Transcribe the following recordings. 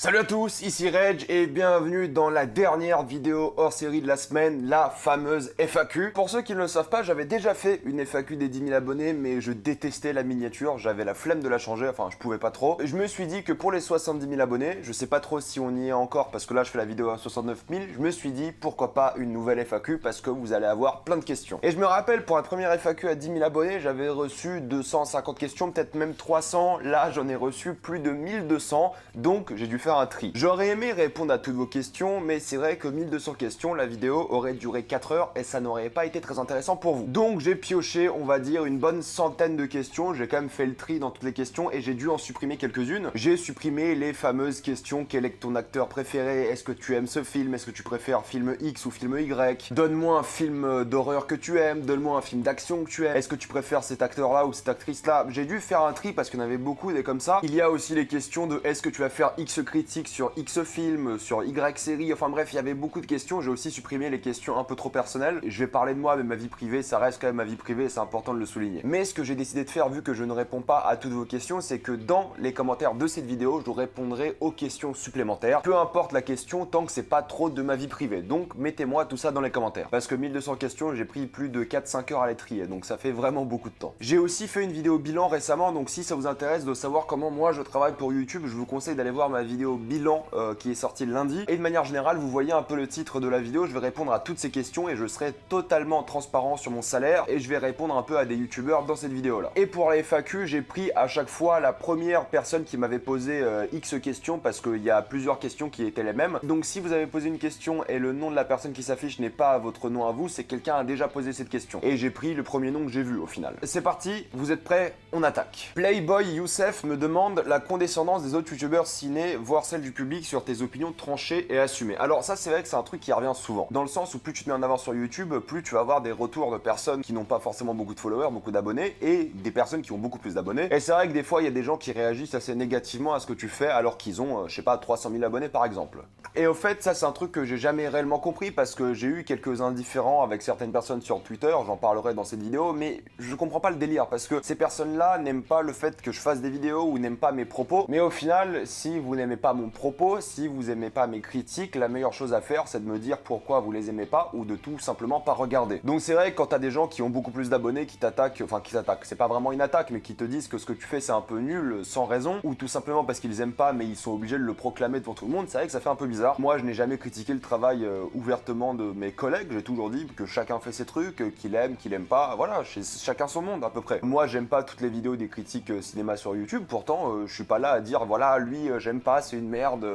Salut à tous, ici Reg et bienvenue dans la dernière vidéo hors série de la semaine, la fameuse FAQ. Pour ceux qui ne le savent pas, j'avais déjà fait une FAQ des 10 000 abonnés, mais je détestais la miniature, j'avais la flemme de la changer, enfin je pouvais pas trop. Je me suis dit que pour les 70 000 abonnés, je sais pas trop si on y est encore parce que là je fais la vidéo à 69 000, je me suis dit pourquoi pas une nouvelle FAQ parce que vous allez avoir plein de questions. Et je me rappelle pour la première FAQ à 10 000 abonnés, j'avais reçu 250 questions, peut-être même 300, là j'en ai reçu plus de 1200, donc j'ai dû faire un tri. J'aurais aimé répondre à toutes vos questions, mais c'est vrai que 1200 questions, la vidéo aurait duré 4 heures et ça n'aurait pas été très intéressant pour vous. Donc j'ai pioché, on va dire, une bonne centaine de questions, j'ai quand même fait le tri dans toutes les questions et j'ai dû en supprimer quelques-unes. J'ai supprimé les fameuses questions: quel est ton acteur préféré? Est-ce que tu aimes ce film? Est-ce que tu préfères film X ou film Y? Donne-moi un film d'horreur que tu aimes, donne-moi un film d'action que tu aimes. Est-ce que tu préfères cet acteur-là ou cette actrice-là? J'ai dû faire un tri parce qu'il y en avait beaucoup des comme ça. Il y a aussi les questions de est-ce que tu vas faire X critique sur X film, sur Y série, enfin bref, il y avait beaucoup de questions. J'ai aussi supprimé les questions un peu trop personnelles. Je vais parler de moi, mais ma vie privée, ça reste quand même ma vie privée, c'est important de le souligner. Mais ce que j'ai décidé de faire, vu que je ne réponds pas à toutes vos questions, c'est que dans les commentaires de cette vidéo, je vous répondrai aux questions supplémentaires. Peu importe la question, tant que c'est pas trop de ma vie privée. Donc mettez-moi tout ça dans les commentaires. Parce que 1200 questions, j'ai pris plus de 4-5 heures à les trier, donc ça fait vraiment beaucoup de temps. J'ai aussi fait une vidéo bilan récemment, donc si ça vous intéresse de savoir comment moi je travaille pour YouTube, je vous conseille d'aller voir ma vidéo bilan qui est sortie le lundi. Et de manière générale, vous voyez un peu le titre de la vidéo, je vais répondre à toutes ces questions et je serai totalement transparent sur mon salaire et je vais répondre un peu à des youtubeurs dans cette vidéo là. Et pour la FAQ, j'ai pris à chaque fois la première personne qui m'avait posé X questions parce qu'il y a plusieurs questions qui étaient les mêmes. Donc si vous avez posé une question et le nom de la personne qui s'affiche n'est pas votre nom à vous, c'est quelqu'un a déjà posé cette question. Et j'ai pris le premier nom que j'ai vu au final. C'est parti, vous êtes prêts? On attaque. Playboy Youssef me demande la condescendance des autres youtubeurs ciné, voire celle du public sur tes opinions tranchées et assumées. Alors ça, c'est vrai que c'est un truc qui revient souvent, dans le sens où plus tu te mets en avant sur YouTube, plus tu vas avoir des retours de personnes qui n'ont pas forcément beaucoup de followers, beaucoup d'abonnés, et des personnes qui ont beaucoup plus d'abonnés. Et c'est vrai que des fois il y a des gens qui réagissent assez négativement à ce que tu fais alors qu'ils ont, je sais pas, 300 000 abonnés par exemple. Et au fait, ça c'est un truc que j'ai jamais réellement compris parce que j'ai eu quelques indifférents avec certaines personnes sur Twitter, j'en parlerai dans cette vidéo, mais je comprends pas le délire parce que ces personnes-là n'aiment pas le fait que je fasse des vidéos ou n'aiment pas mes propos. Mais au final, si vous n'aimez pas mon propos, si vous aimez pas mes critiques, la meilleure chose à faire c'est de me dire pourquoi vous les aimez pas ou de tout simplement pas regarder. Donc c'est vrai que quand t'as des gens qui ont beaucoup plus d'abonnés qui t'attaquent, enfin qui t'attaquent, c'est pas vraiment une attaque mais qui te disent que ce que tu fais c'est un peu nul sans raison ou tout simplement parce qu'ils aiment pas mais ils sont obligés de le proclamer devant tout le monde, c'est vrai que ça fait un peu bizarre. Moi je n'ai jamais critiqué le travail ouvertement de mes collègues, j'ai toujours dit que chacun fait ses trucs, qu'il aime pas, voilà, chacun son monde à peu près. Moi j'aime pas toutes les vidéos des critiques cinéma sur YouTube, pourtant je suis pas là à dire voilà lui j'aime pas, c'est une merde,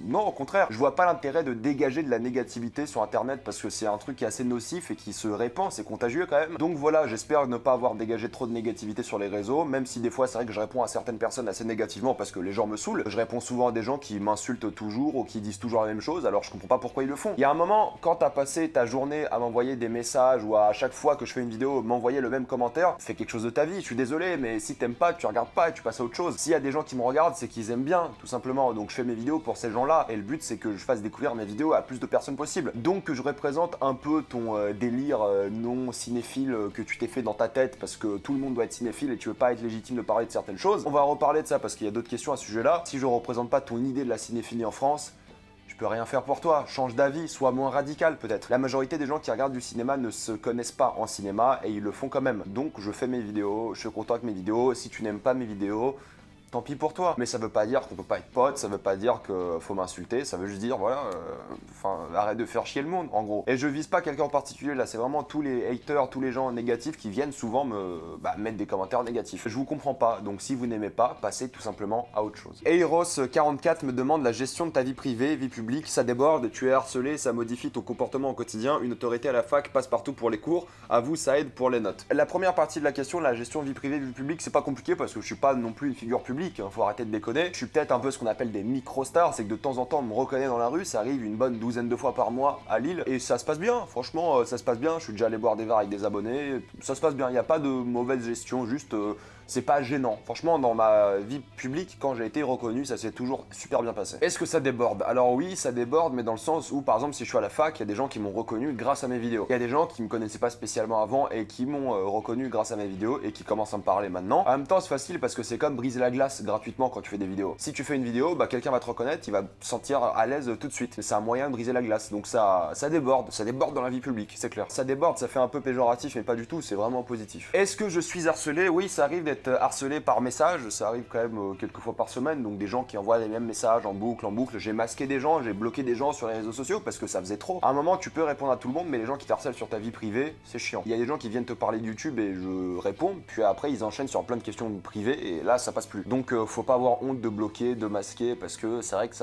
non au contraire, je vois pas l'intérêt de dégager de la négativité sur internet parce que c'est un truc qui est assez nocif et qui se répand, c'est contagieux quand même. Donc voilà, j'espère ne pas avoir dégagé trop de négativité sur les réseaux, même si des fois c'est vrai que je réponds à certaines personnes assez négativement parce que les gens me saoulent. Je réponds souvent à des gens qui m'insultent toujours ou qui disent toujours la même chose, alors je comprends pas pourquoi ils le font. Il y a un moment, quand t'as passé ta journée à m'envoyer des messages ou à chaque fois que je fais une vidéo m'envoyer le même commentaire, fais quelque chose de ta vie, je suis désolé, mais si t'aimes pas, tu regardes pas et tu passes à autre chose. S'il y a des gens qui me regardent, c'est qu'ils aiment bien, tout simplement. Donc je fais mes vidéos pour ces gens-là et le but c'est que je fasse découvrir mes vidéos à plus de personnes possible. Donc que je représente un peu ton délire non cinéphile que tu t'es fait dans ta tête parce que tout le monde doit être cinéphile et tu veux pas être légitime de parler de certaines choses. On va reparler de ça parce qu'il y a d'autres questions à ce sujet-là. Si je représente pas ton idée de la cinéphilie en France, je peux rien faire pour toi, change d'avis, sois moins radical peut-être. La majorité des gens qui regardent du cinéma ne se connaissent pas en cinéma et ils le font quand même. Donc je fais mes vidéos, je suis content avec mes vidéos, si tu n'aimes pas mes vidéos, tant pis pour toi. Mais ça veut pas dire qu'on peut pas être potes, ça veut pas dire qu'il faut m'insulter, ça veut juste dire, voilà, arrête de faire chier le monde, en gros. Et je vise pas quelqu'un en particulier, là, c'est vraiment tous les haters, tous les gens négatifs qui viennent souvent me mettre des commentaires négatifs. Je vous comprends pas, donc si vous n'aimez pas, passez tout simplement à autre chose. Eiros44 me demande la gestion de ta vie privée, vie publique, ça déborde, tu es harcelé, ça modifie ton comportement au quotidien, une autorité à la fac passe partout pour les cours, à vous ça aide pour les notes. La première partie de la question, la gestion vie privée, vie publique, c'est pas compliqué parce que je suis pas non plus une figure publique. Faut arrêter de déconner. Je suis peut-être un peu ce qu'on appelle des micro-stars, c'est que de temps en temps on me reconnaît dans la rue, ça arrive une bonne douzaine de fois par mois à Lille, et ça se passe bien, franchement ça se passe bien, je suis déjà allé boire des verres avec des abonnés, ça se passe bien, il n'y a pas de mauvaise gestion, juste c'est pas gênant. Franchement, dans ma vie publique, quand j'ai été reconnu, ça s'est toujours super bien passé. Est-ce que ça déborde? Alors oui, ça déborde, mais dans le sens où, par exemple, si je suis à la fac, il y a des gens qui m'ont reconnu grâce à mes vidéos. Il y a des gens qui me connaissaient pas spécialement avant et qui m'ont reconnu grâce à mes vidéos et qui commencent à me parler maintenant. En même temps, c'est facile parce que c'est comme briser la glace gratuitement quand tu fais des vidéos. Si tu fais une vidéo, bah quelqu'un va te reconnaître, il va se sentir à l'aise tout de suite. C'est un moyen de briser la glace. Donc ça déborde dans la vie publique, c'est clair. Ça déborde, ça fait un peu péjoratif, mais pas du tout, c'est vraiment positif. Est-ce que je suis harcelé? Oui, ça arrive d'être harcelé par message, ça arrive quand même quelques fois par semaine, donc des gens qui envoient les mêmes messages en boucle, en boucle. J'ai masqué des gens, j'ai bloqué des gens sur les réseaux sociaux parce que ça faisait trop. À un moment, tu peux répondre à tout le monde, mais les gens qui t'harcèlent sur ta vie privée, c'est chiant. Il y a des gens qui viennent te parler de YouTube et je réponds, puis après ils enchaînent sur plein de questions privées et là ça passe plus. Donc faut pas avoir honte de bloquer, de masquer, parce que c'est vrai que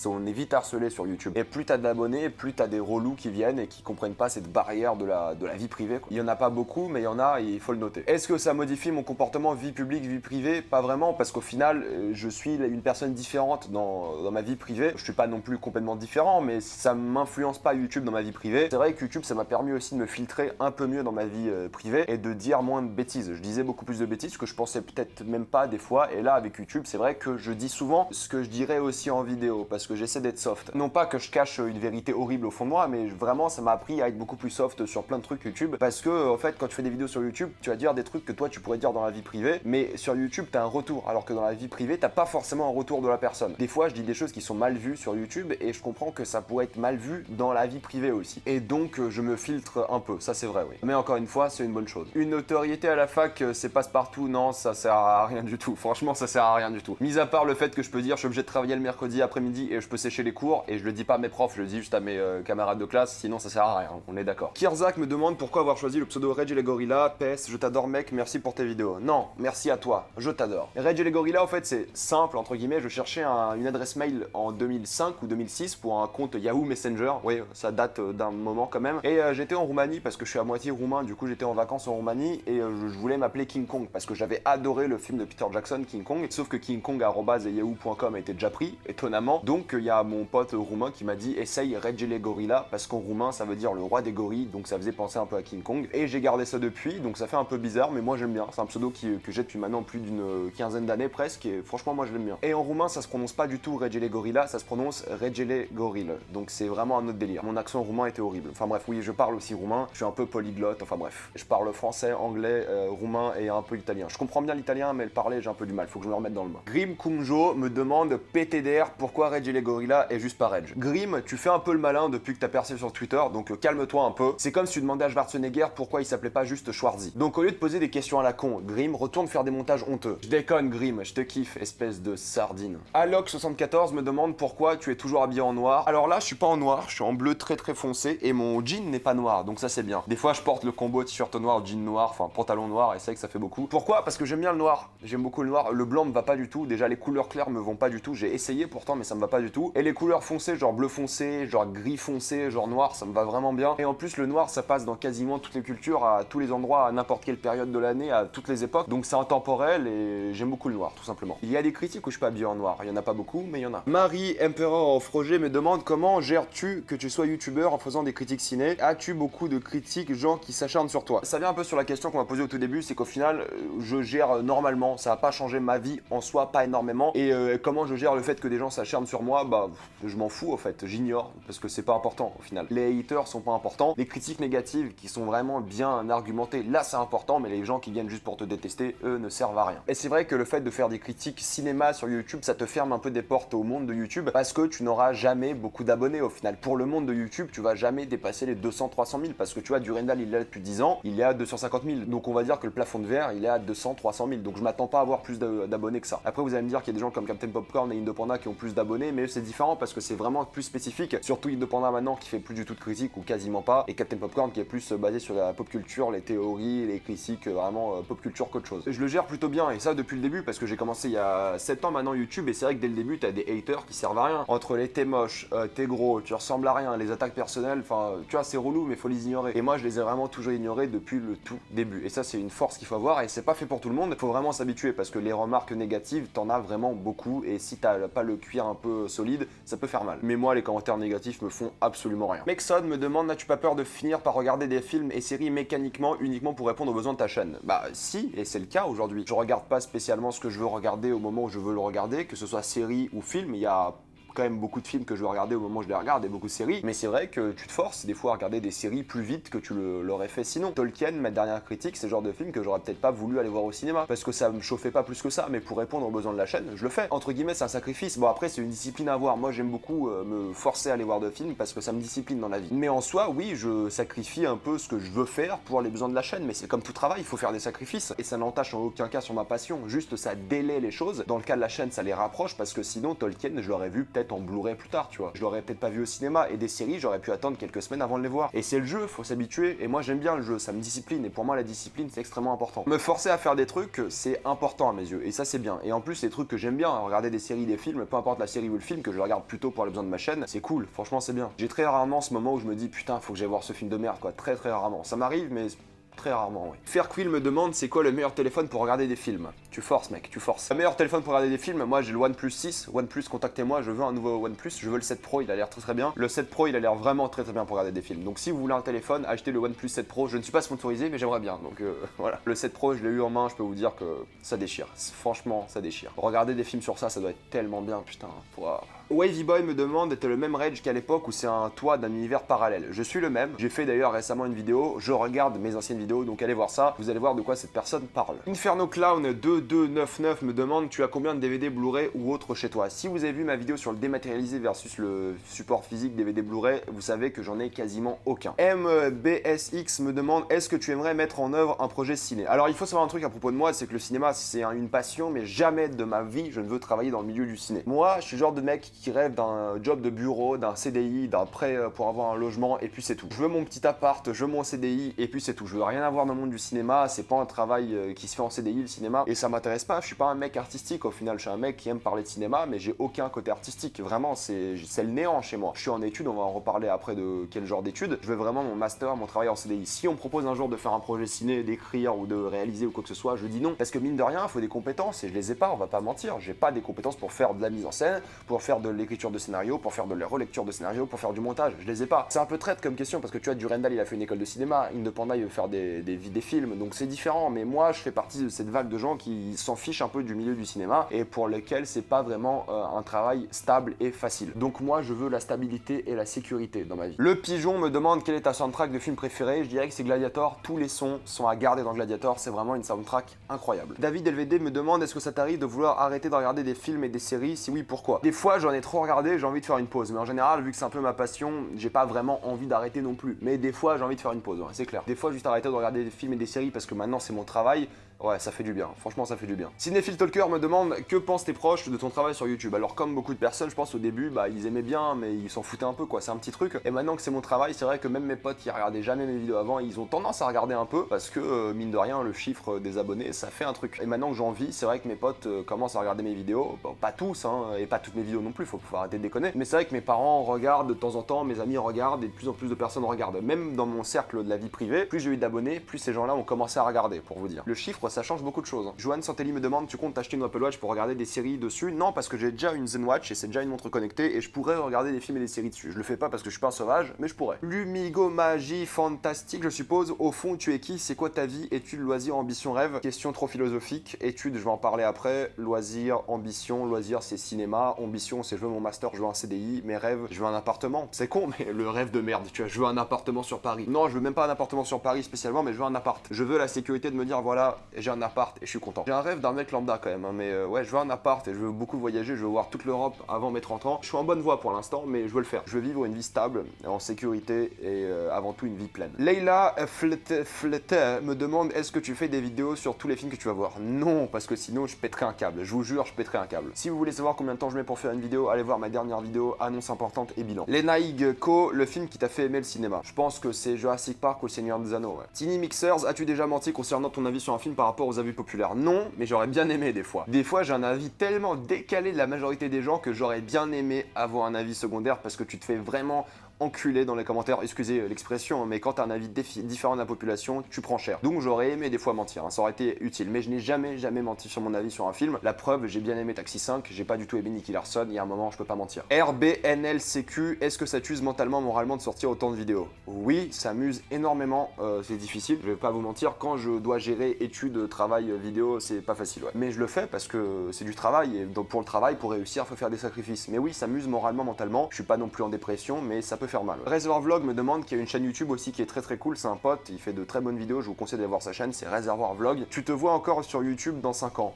on est vite harcelé sur YouTube. Et plus t'as d'abonnés, plus t'as des relous qui viennent et qui comprennent pas cette barrière de la vie privée, quoi. Il y en a pas beaucoup, mais il y en a et il faut le noter. Est-ce que ça modifie mon comportement vie publique, vie privée? Pas vraiment, parce qu'au final, je suis une personne différente dans ma vie privée. Je suis pas non plus complètement différent, mais ça m'influence pas YouTube dans ma vie privée. C'est vrai que YouTube, ça m'a permis aussi de me filtrer un peu mieux dans ma vie privée et de dire moins de bêtises. Je disais beaucoup plus de bêtises que je pensais peut-être même pas des fois. Et là, avec YouTube, c'est vrai que je dis souvent ce que je dirais aussi en vidéo, parce que j'essaie d'être soft. Non pas que je cache une vérité horrible au fond de moi, mais vraiment, ça m'a appris à être beaucoup plus soft sur plein de trucs YouTube, parce que en fait, quand tu fais des vidéos sur YouTube, tu vas dire des trucs que toi tu pourrais dire dans la vie privée, mais sur YouTube, t'as un retour, alors que dans la vie privée, t'as pas forcément un retour de la personne. Des fois, je dis des choses qui sont mal vues sur YouTube et je comprends que ça pourrait être mal vu dans la vie privée aussi. Et donc, je me filtre un peu, ça c'est vrai, oui. Mais encore une fois, c'est une bonne chose. Une notoriété à la fac, c'est passe-partout, non, ça sert à rien du tout. Franchement, ça sert à rien du tout. Mis à part le fait que je peux dire, je suis obligé de travailler le mercredi après-midi et je peux sécher les cours, et je le dis pas à mes profs, je le dis juste à mes camarades de classe, sinon ça sert à rien, on est d'accord. Kirzak me demande pourquoi avoir choisi le pseudo Reg et les Gorillas. PS, je t'adore mec, merci pour tes vidéos. Non, merci à toi, je t'adore. Reg et les Gorillas, en fait, c'est simple, entre guillemets, je cherchais une adresse mail en 2005 ou 2006 pour un compte Yahoo Messenger, oui, ça date d'un moment quand même, et j'étais en Roumanie parce que je suis à moitié roumain, du coup j'étais en vacances en Roumanie, et je voulais m'appeler King Kong parce que j'avais adoré le film de Peter Jackson, King Kong, sauf que kingkong@yahoo.com a été déjà pris, étonnamment, donc il y a mon pote roumain qui m'a dit essaye Reg et les Gorillas, parce qu'en roumain ça veut dire le roi des gorilles, donc ça faisait penser un peu à King Kong, et j'ai gardé ça depuis, donc ça fait un peu bizarre, mais moi j'aime bien, c'est un pseudo que j'ai depuis maintenant plus d'une quinzaine d'années presque, et franchement moi je l'aime bien. Et en roumain ça se prononce pas du tout Reg et les Gorillas, ça se prononce Reg et les Goril, donc c'est vraiment un autre délire. Mon accent roumain était horrible, enfin bref, oui je parle aussi roumain, je suis un peu polyglotte, enfin bref, je parle français, anglais, roumain et un peu italien. Je comprends bien l'italien, mais le parler j'ai un peu du mal, faut que je me remette dans le bain. Grim Kumjo me demande PTDR, pourquoi Reg et les Gorillas et juste pas Reg. Grim, tu fais un peu le malin depuis que t'as percé sur Twitter, donc calme-toi un peu. C'est comme si tu demandais à Schwarzenegger pourquoi il s'appelait pas juste Schwarzy. Donc au lieu de poser des questions à la con, Grim, retourne faire des montages honteux. Je déconne Grim, je te kiffe, espèce de sardine. Alok74 me demande pourquoi tu es toujours habillé en noir. Alors là, je suis pas en noir, je suis en bleu très très foncé et mon jean n'est pas noir, donc ça c'est bien. Des fois je porte le combo t-shirt noir, jean noir, enfin pantalon noir, et c'est vrai que ça fait beaucoup. Pourquoi? Parce que j'aime bien le noir, j'aime beaucoup le noir. Le blanc me va pas du tout, déjà les couleurs claires me vont pas du tout, j'ai essayé pourtant mais ça me va pas du tout. Et les couleurs foncées, genre bleu foncé, genre gris foncé, genre noir, ça me va vraiment bien. Et en plus le noir ça passe dans quasiment toutes les cultures, à tous les endroits, à n'importe quelle période de l'année, à toutes les époques, donc c'est intemporel et j'aime beaucoup le noir tout simplement. Il y a des critiques où je suis pas habillé en noir, il y en a pas beaucoup mais il y en a. Marie Emperor of Roger me demande comment gères-tu que tu sois youtubeur en faisant des critiques ciné? As-tu beaucoup de critiques, gens qui s'acharnent sur toi? Ça vient un peu sur la question qu'on m'a posée au tout début, c'est qu'au final je gère normalement, ça a pas changé ma vie en soi, pas énormément, et comment je gère le fait que des gens s'acharnent sur moi? Bah je m'en fous en fait, j'ignore, parce que c'est pas important au final. Les haters sont pas importants, les critiques négatives qui sont vraiment bien argumentées, là c'est important, mais les gens qui viennent juste pour te détester, eux ne servent à rien. Et c'est vrai que le fait de faire des critiques cinéma sur YouTube, ça te ferme un peu des portes au monde de YouTube, parce que tu n'auras jamais beaucoup d'abonnés au final. Pour le monde de YouTube, tu vas jamais dépasser les 200-300 000, parce que tu vois, Durandal il est là depuis 10 ans, il est à 250 000, donc on va dire que le plafond de verre il est à 200-300 000, donc je m'attends pas à avoir plus d'abonnés que ça. Après vous allez me dire qu'il y a des gens comme Captain Popcorn et Indopanda qui ont plus d'abonnés, mais c'est différent parce que c'est vraiment plus spécifique, surtout Indopanda maintenant qui fait plus du tout de critiques ou quasiment pas, et Captain Popcorn qui est plus basé sur la pop culture, les théories, les critiques, vraiment pop culture qu'autre chose. Je le gère plutôt bien, et ça depuis le début, parce que j'ai commencé il y a 7 ans maintenant YouTube, et c'est vrai que dès le début t'as des haters qui servent à rien, entre les t'es moche, t'es gros, tu ressembles à rien, les attaques personnelles, enfin tu vois c'est relou mais faut les ignorer, et moi je les ai vraiment toujours ignorés depuis le tout début, et ça c'est une force qu'il faut avoir, et c'est pas fait pour tout le monde, faut vraiment s'habituer, parce que les remarques négatives t'en as vraiment beaucoup, et si t'as pas le cuir un peu solide, ça peut faire mal. Mais moi les commentaires négatifs me font absolument rien. Mexon me demande, n'as-tu pas peur de finir par regarder des films et séries mécaniquement uniquement pour répondre aux besoins de ta chaîne? Bah si, et c'est le cas aujourd'hui. Je regarde pas spécialement ce que je veux regarder au moment où je veux le regarder, que ce soit série ou film. Il y a quand même beaucoup de films que je vais regarder au moment où je les regarde et beaucoup de séries, mais c'est vrai que tu te forces des fois à regarder des séries plus vite que tu l'aurais fait sinon. Tolkien, ma dernière critique, c'est le genre de film que j'aurais peut-être pas voulu aller voir au cinéma parce que ça me chauffait pas plus que ça, mais pour répondre aux besoins de la chaîne, je le fais. Entre guillemets, c'est un sacrifice. Bon, après, c'est une discipline à avoir. Moi, j'aime beaucoup me forcer à aller voir de films parce que ça me discipline dans la vie. Mais en soi, oui, je sacrifie un peu ce que je veux faire pour les besoins de la chaîne, mais c'est comme tout travail, il faut faire des sacrifices et ça n'entache en aucun cas sur ma passion. Juste, ça délaie les choses. Dans le cas de la chaîne, ça les rapproche parce que sinon, Tolkien, je l'aurais vu peut-être en Blu-ray plus tard. Tu vois. Je l'aurais peut-être pas vu au cinéma et des séries, j'aurais pu attendre quelques semaines avant de les voir. Et c'est le jeu, faut s'habituer. Et moi j'aime bien le jeu, ça me discipline. Et pour moi la discipline c'est extrêmement important. Me forcer à faire des trucs, c'est important à mes yeux. Et ça c'est bien. Et en plus les trucs que j'aime bien, regarder des séries, des films, peu importe la série ou le film, que je regarde plutôt pour les besoins de ma chaîne, c'est cool. Franchement c'est bien. J'ai très rarement ce moment où je me dis putain faut que j'aille voir ce film de merde quoi. Très très rarement. Ça m'arrive mais très rarement, oui. Fairquill me demande c'est quoi le meilleur téléphone pour regarder des films. Tu forces, mec, tu forces. Le meilleur téléphone pour regarder des films, moi j'ai le OnePlus 6. OnePlus, contactez-moi, je veux un nouveau OnePlus. Je veux le 7 Pro, il a l'air très très bien. Le 7 Pro, il a l'air vraiment très très bien pour regarder des films. Donc si vous voulez un téléphone, achetez le OnePlus 7 Pro. Je ne suis pas sponsorisé, mais j'aimerais bien. Donc voilà. Le 7 Pro, je l'ai eu en main, je peux vous dire que ça déchire. Franchement, ça déchire. Regarder des films sur ça, ça doit être tellement bien, putain. Wow. Wavy Boy me demande, était le même rage qu'à l'époque où c'est un toit d'un univers parallèle. Je suis le même. J'ai fait d'ailleurs récemment une vidéo. Je regarde mes anciennes vidéos, donc allez voir ça. Vous allez voir de quoi cette personne parle. Inferno Clown 2299 me demande, tu as combien de DVD Blu-ray ou autre chez toi? Si vous avez vu ma vidéo sur le dématérialisé versus le support physique DVD Blu-ray, vous savez que j'en ai quasiment aucun. MBSX me demande, est-ce que tu aimerais mettre en œuvre un projet ciné? Alors il faut savoir un truc à propos de moi, c'est que le cinéma c'est une passion, mais jamais de ma vie je ne veux travailler dans le milieu du ciné. Moi, je suis le genre de mec qui rêve d'un job de bureau, d'un CDI, d'un prêt pour avoir un logement, et puis c'est tout. Je veux mon petit appart, je veux mon CDI, et puis c'est tout. Je veux rien avoir dans le monde du cinéma, c'est pas un travail qui se fait en CDI, le cinéma, et ça m'intéresse pas. Je suis pas un mec artistique au final, je suis un mec qui aime parler de cinéma, mais j'ai aucun côté artistique. Vraiment, c'est le néant chez moi. Je suis en études, on va en reparler après de quel genre d'études. Je veux vraiment mon master, mon travail en CDI. Si on me propose un jour de faire un projet ciné, d'écrire ou de réaliser ou quoi que ce soit, je dis non. Parce que mine de rien, il faut des compétences, et je les ai pas, on va pas mentir. J'ai pas des compétences pour faire de la mise en scène, pour faire de l'écriture de scénario, pour faire de la relecture de scénario, pour faire du montage. Je les ai pas. C'est un peu traite comme question parce que tu vois, Durandal il a fait une école de cinéma, Independent il veut faire des films, donc c'est différent. Mais moi, je fais partie de cette vague de gens qui s'en fichent un peu du milieu du cinéma et pour lesquels c'est pas vraiment un travail stable et facile. Donc moi, je veux la stabilité et la sécurité dans ma vie. Le pigeon me demande quel est ta soundtrack de film préféré. Je dirais que c'est Gladiator. Tous les sons sont à garder dans Gladiator. C'est vraiment une soundtrack incroyable. David LVD me demande, est-ce que ça t'arrive de vouloir arrêter de regarder des films et des séries? Si oui, pourquoi? Des fois, j'en ai trop regardé, j'ai envie de faire une pause. Mais en général, vu que c'est un peu ma passion, j'ai pas vraiment envie d'arrêter non plus. Mais des fois, j'ai envie de faire une pause, ouais, c'est clair. Des fois, juste arrêter de regarder des films et des séries parce que maintenant c'est mon travail. Ouais, ça fait du bien. Franchement, ça fait du bien. Cinéphile Talker me demande, que pensent tes proches de ton travail sur YouTube? Alors, comme beaucoup de personnes, je pense au début, bah, ils aimaient bien, mais ils s'en foutaient un peu, quoi. C'est un petit truc. Et maintenant que c'est mon travail, c'est vrai que même mes potes qui regardaient jamais mes vidéos avant, ils ont tendance à regarder un peu parce que, mine de rien, le chiffre des abonnés, ça fait un truc. Et maintenant que j'en vis, c'est vrai que mes potes commencent à regarder mes vidéos. Bon, pas tous, hein, et pas toutes mes vidéos non plus, faut arrêter de déconner. Mais c'est vrai que mes parents regardent de temps en temps, mes amis regardent, et de plus en plus de personnes regardent. Même dans mon cercle de la vie privée, plus j'ai eu d'abonnés, plus ces gens-là ont commencé à regarder, pour vous dire. Le chiffre, ça change beaucoup de choses. Joanne Santelli me demande, tu comptes t'acheter une Apple Watch pour regarder des séries dessus? Non, parce que j'ai déjà une Zen Watch et c'est déjà une montre connectée et je pourrais regarder des films et des séries dessus. Je le fais pas parce que je suis pas un sauvage, mais je pourrais. Lumigo Magie Fantastique, je suppose. Au fond, tu es qui? C'est quoi ta vie? Études, loisirs, ambition, rêve? Question trop philosophique. Études, je vais en parler après. Loisirs, ambition, loisirs, c'est cinéma. Ambition, c'est je veux mon master, je veux un CDI. Mes rêves, je veux un appartement. C'est con, mais le rêve de merde, tu vois, je veux un appartement sur Paris. Non, je veux même pas un appartement sur Paris spécialement, mais je veux un appart. Je veux la sécurité de me dire, voilà, j'ai un appart et je suis content. J'ai un rêve d'un mec lambda quand même, hein, mais ouais, je veux un appart et je veux beaucoup voyager, je veux voir toute l'Europe avant mes 30 ans. Je suis en bonne voie pour l'instant, mais je veux le faire. Je veux vivre une vie stable, en sécurité et avant tout une vie pleine. Leila Flete me demande, est-ce que tu fais des vidéos sur tous les films que tu vas voir? Non, parce que sinon je pèterai un câble. Je vous jure, je pèterai un câble. Si vous voulez savoir combien de temps je mets pour faire une vidéo, allez voir ma dernière vidéo, annonce importante et bilan. Lenaïg Co, le film qui t'a fait aimer le cinéma. Je pense que c'est Jurassic Park ou Le Seigneur des Anneaux, ouais. Tiny Mixers, as-tu déjà menti concernant ton avis sur un film par rapport aux avis populaires? Non, mais j'aurais bien aimé des fois. Des fois, j'ai un avis tellement décalé de la majorité des gens que j'aurais bien aimé avoir un avis secondaire parce que tu te fais vraiment enculé dans les commentaires, excusez l'expression, mais quand t'as un avis différent de la population, tu prends cher. Donc j'aurais aimé des fois mentir, hein, ça aurait été utile, mais je n'ai jamais menti sur mon avis sur un film. La preuve, j'ai bien aimé Taxi 5, j'ai pas du tout aimé Nicky Larson, il y a un moment je peux pas mentir. RBNLCQ, est-ce que ça t'use mentalement, moralement de sortir autant de vidéos? Oui, ça m'use énormément, c'est difficile, je vais pas vous mentir, quand je dois gérer études, travail, vidéo, c'est pas facile, ouais. Mais je le fais parce que c'est du travail, et donc pour le travail, pour réussir, faut faire des sacrifices. Mais oui, ça m'use moralement, mentalement, je suis pas non plus en dépression, mais ça peut faire mal. Ouais. Reservoir Vlog me demande qu'il y a une chaîne YouTube aussi qui est très cool, c'est un pote, il fait de très bonnes vidéos, je vous conseille d'aller voir sa chaîne, c'est Reservoir Vlog. Tu te vois encore sur YouTube dans 5 ans?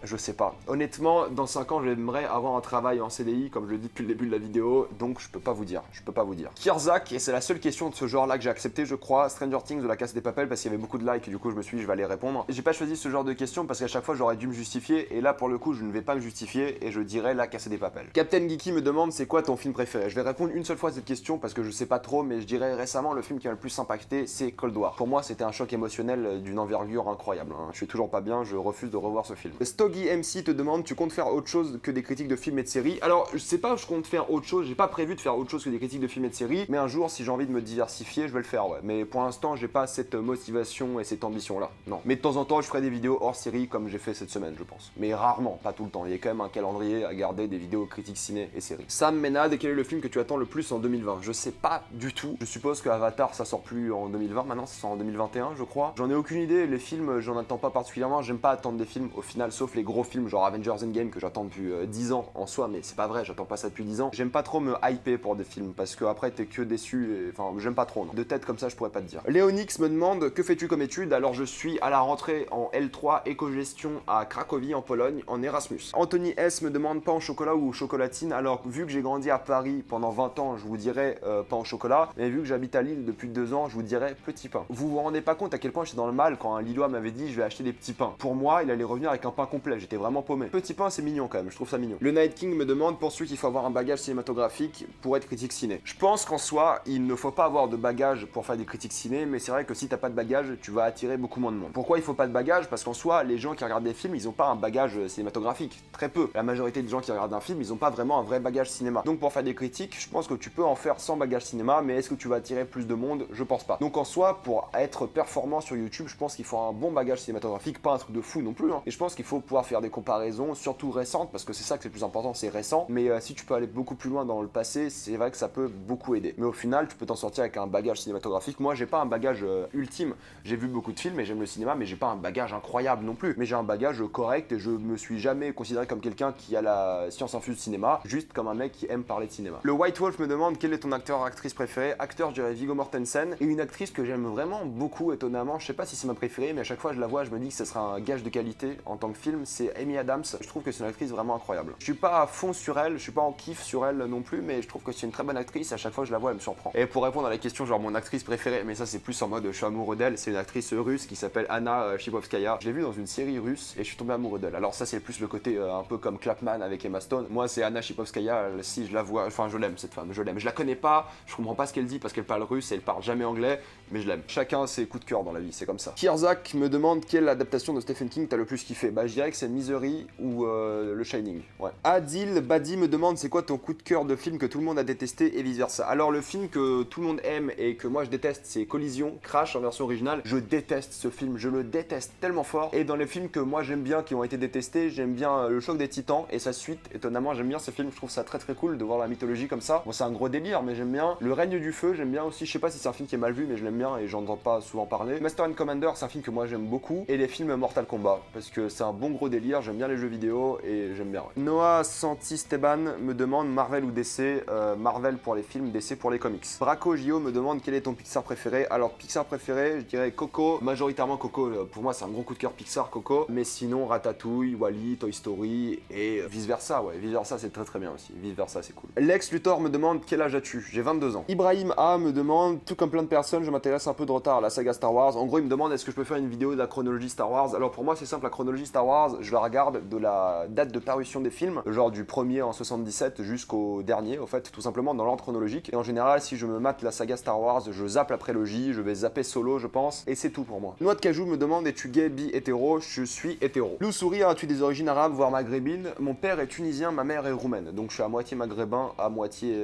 Je sais pas. Honnêtement, dans 5 ans, j'aimerais avoir un travail en CDI, comme je le dis depuis le début de la vidéo, donc je peux pas vous dire. Kirzak, et c'est la seule question de ce genre-là que j'ai accepté, je crois, Stranger Things de la Casa de Papel, parce qu'il y avait beaucoup de likes, et du coup, je me suis dit, je vais aller répondre. J'ai pas choisi ce genre de questions parce qu'à chaque fois, j'aurais dû me justifier, et là, pour le coup, je ne vais pas me justifier, et je dirais la Casa de Papel. Captain Geeky me demande, c'est quoi ton film préféré? Je vais répondre une seule fois à cette question, parce que je sais pas trop, mais je dirais récemment, le film qui m'a le plus impacté, c'est Cold War. Pour moi, c'était un choc émotionnel d'une envergure incroyable. Hein. Je suis toujours pas bien, je refuse de revoir ce film. Stoggy MC te demande, tu comptes faire autre chose que des critiques de films et de séries? Alors, je sais pas, je compte faire autre chose, j'ai pas prévu de faire autre chose que des critiques de films et de séries, mais un jour, si j'ai envie de me diversifier, je vais le faire, ouais. Mais pour l'instant, j'ai pas cette motivation et cette ambition-là, non. Mais de temps en temps, je ferai des vidéos hors série comme j'ai fait cette semaine, je pense. Mais rarement, pas tout le temps. Il y a quand même un calendrier à garder des vidéos critiques ciné et séries. Sam Ménade, quel est le film que tu attends le plus en 2020? Je sais pas du tout. Je suppose que Avatar, ça sort plus en 2020 maintenant, ça sort en 2021, je crois. J'en ai aucune idée, les films, j'en attends pas particulièrement. J'aime pas attendre des films au final, sauf les gros films genre Avengers Endgame que j'attends depuis 10 ans en soi, mais c'est pas vrai, j'attends pas ça depuis 10 ans. J'aime pas trop me hyper pour des films, parce que après t'es que déçu, et... enfin j'aime pas trop, non. De tête comme ça, je pourrais pas te dire. Léonix me demande, que fais-tu comme étude? Alors je suis à la rentrée en L3 éco-gestion à Cracovie en Pologne, en Erasmus. Anthony S me demande, pain au chocolat ou chocolatine? Alors vu que j'ai grandi à Paris pendant 20 ans, je vous dirais pain au chocolat, mais vu que j'habite à Lille depuis 2 ans, je vous dirais petit pain. Vous vous rendez pas compte à quel point j'étais dans le mal quand un Lillois m'avait dit, je vais acheter des petits pains. Pour moi, il allait revenir avec un pain complet, j'étais vraiment paumé. Petit pain, c'est mignon quand même, je trouve ça mignon. Le Night King me demande, penses-tu qu'il faut avoir un bagage cinématographique pour être critique ciné? Je pense qu'en soi, il ne faut pas avoir de bagage pour faire des critiques ciné, mais c'est vrai que si t'as pas de bagage, tu vas attirer beaucoup moins de monde. Pourquoi il faut pas de bagage? Parce qu'en soi, les gens qui regardent des films, ils ont pas un bagage cinématographique, très peu. La majorité des gens qui regardent un film, ils ont pas vraiment un vrai bagage cinéma. Donc pour faire des critiques, je pense que tu peux en faire sans bagage cinéma, mais est-ce que tu vas attirer plus de monde? Je pense pas. Donc en soi, pour être performant sur YouTube, je pense qu'il faut un bon bagage cinématographique, pas un truc de fou non plus, hein. Et je pense qu'il faut pouvoir faire des comparaisons, surtout récentes, parce que c'est ça que c'est le plus important, c'est récent. Mais si tu peux aller beaucoup plus loin dans le passé, c'est vrai que ça peut beaucoup aider. Mais au final, tu peux t'en sortir avec un bagage cinématographique. Moi, j'ai pas un bagage ultime. J'ai vu beaucoup de films et j'aime le cinéma, mais j'ai pas un bagage incroyable non plus. Mais j'ai un bagage correct et je me suis jamais considéré comme quelqu'un qui a la science infuse cinéma, juste comme un mec qui aime parler de cinéma. Le White Wolf me demande quel est ton acteur actrice préféré. Acteur, je dirais Viggo Mortensen. Et une actrice que j'aime vraiment beaucoup, étonnamment, je sais pas si c'est ma préférée, mais à chaque fois je la vois, je me dis que ce sera un gage de qualité en tant que film, c'est Amy Adams. Je trouve que c'est une actrice vraiment incroyable. Je suis pas à fond sur elle, je suis pas en kiff sur elle non plus, mais je trouve que c'est une très bonne actrice, à chaque fois que je la vois, elle me surprend. Et pour répondre à la question, genre mon actrice préférée, mais ça c'est plus en mode je suis amoureux d'elle, c'est une actrice russe qui s'appelle Anna Shipovskaya. Je l'ai vue dans une série russe et je suis tombé amoureux d'elle. Alors ça c'est plus le côté un peu comme Clapman avec Emma Stone. Moi c'est Anna Shipovskaya, si je la vois, enfin je l'aime cette femme, je l'aime. Je la connais pas, je comprends pas ce qu'elle dit parce qu'elle parle russe et elle parle jamais anglais, mais je l'aime. Chacun ses coups de cœur dans la vie, c'est comme ça. Kirzak me demande quelle adaptation de Stephen King t'as le plus kiffé. Bah je dirais que c'est Misery ou le Shining. Ouais. Adil Badi me demande c'est quoi ton coup de cœur de film que tout le monde a détesté et vice versa. Alors le film que tout le monde aime et que moi je déteste, c'est Collision, Crash en version originale. Je déteste ce film, je le déteste tellement fort. Et dans les films que moi j'aime bien, qui ont été détestés, j'aime bien Le Choc des Titans et sa suite. Étonnamment, j'aime bien ce film, je trouve ça très cool de voir la mythologie comme ça. Bon, c'est un gros délire, mais j'aime bien. Le Règne du Feu, j'aime bien aussi. Je sais pas si c'est un film qui est mal vu, mais je l'aime bien et j'en entends pas souvent parler. Master and Commander, c'est un film que moi j'aime beaucoup. Et les films Mortal Kombat, parce que c'est un bon gros délire, j'aime bien les jeux vidéo et j'aime bien. Ouais. Noah Santisteban me demande Marvel ou DC. Marvel pour les films, DC pour les comics. Braco Gio me demande quel est ton Pixar préféré. Alors Pixar préféré, je dirais Coco, majoritairement Coco. Pour moi c'est un gros coup de cœur Pixar, Coco. Mais sinon Ratatouille, Wall-E, Toy Story et vice versa. Ouais, vice versa c'est très bien aussi. Vice versa c'est cool. Lex Luthor me demande quel âge as-tu. J'ai 22 ans. Ibrahim A me demande, tout comme plein de personnes, je m'intéresse un peu de retard à la saga Star Wars. En gros il me demande est-ce que je peux faire une vidéo de la chronologie Star Wars. Alors pour moi c'est simple, la chronologie Star Wars Wars, je la regarde de la date de parution des films, genre du premier en 77 jusqu'au dernier, au fait, tout simplement dans l'ordre chronologique. Et en général, si je me mate la saga Star Wars, je zappe la prélogie, je vais zapper Solo, je pense, et c'est tout pour moi. Noix de Cajou me demande: es-tu gay, bi, hétéro? Je suis hétéro. Lou Souris: as-tu des origines arabes, voire maghrébines? Mon père est tunisien, ma mère est roumaine, donc je suis à moitié maghrébin, à moitié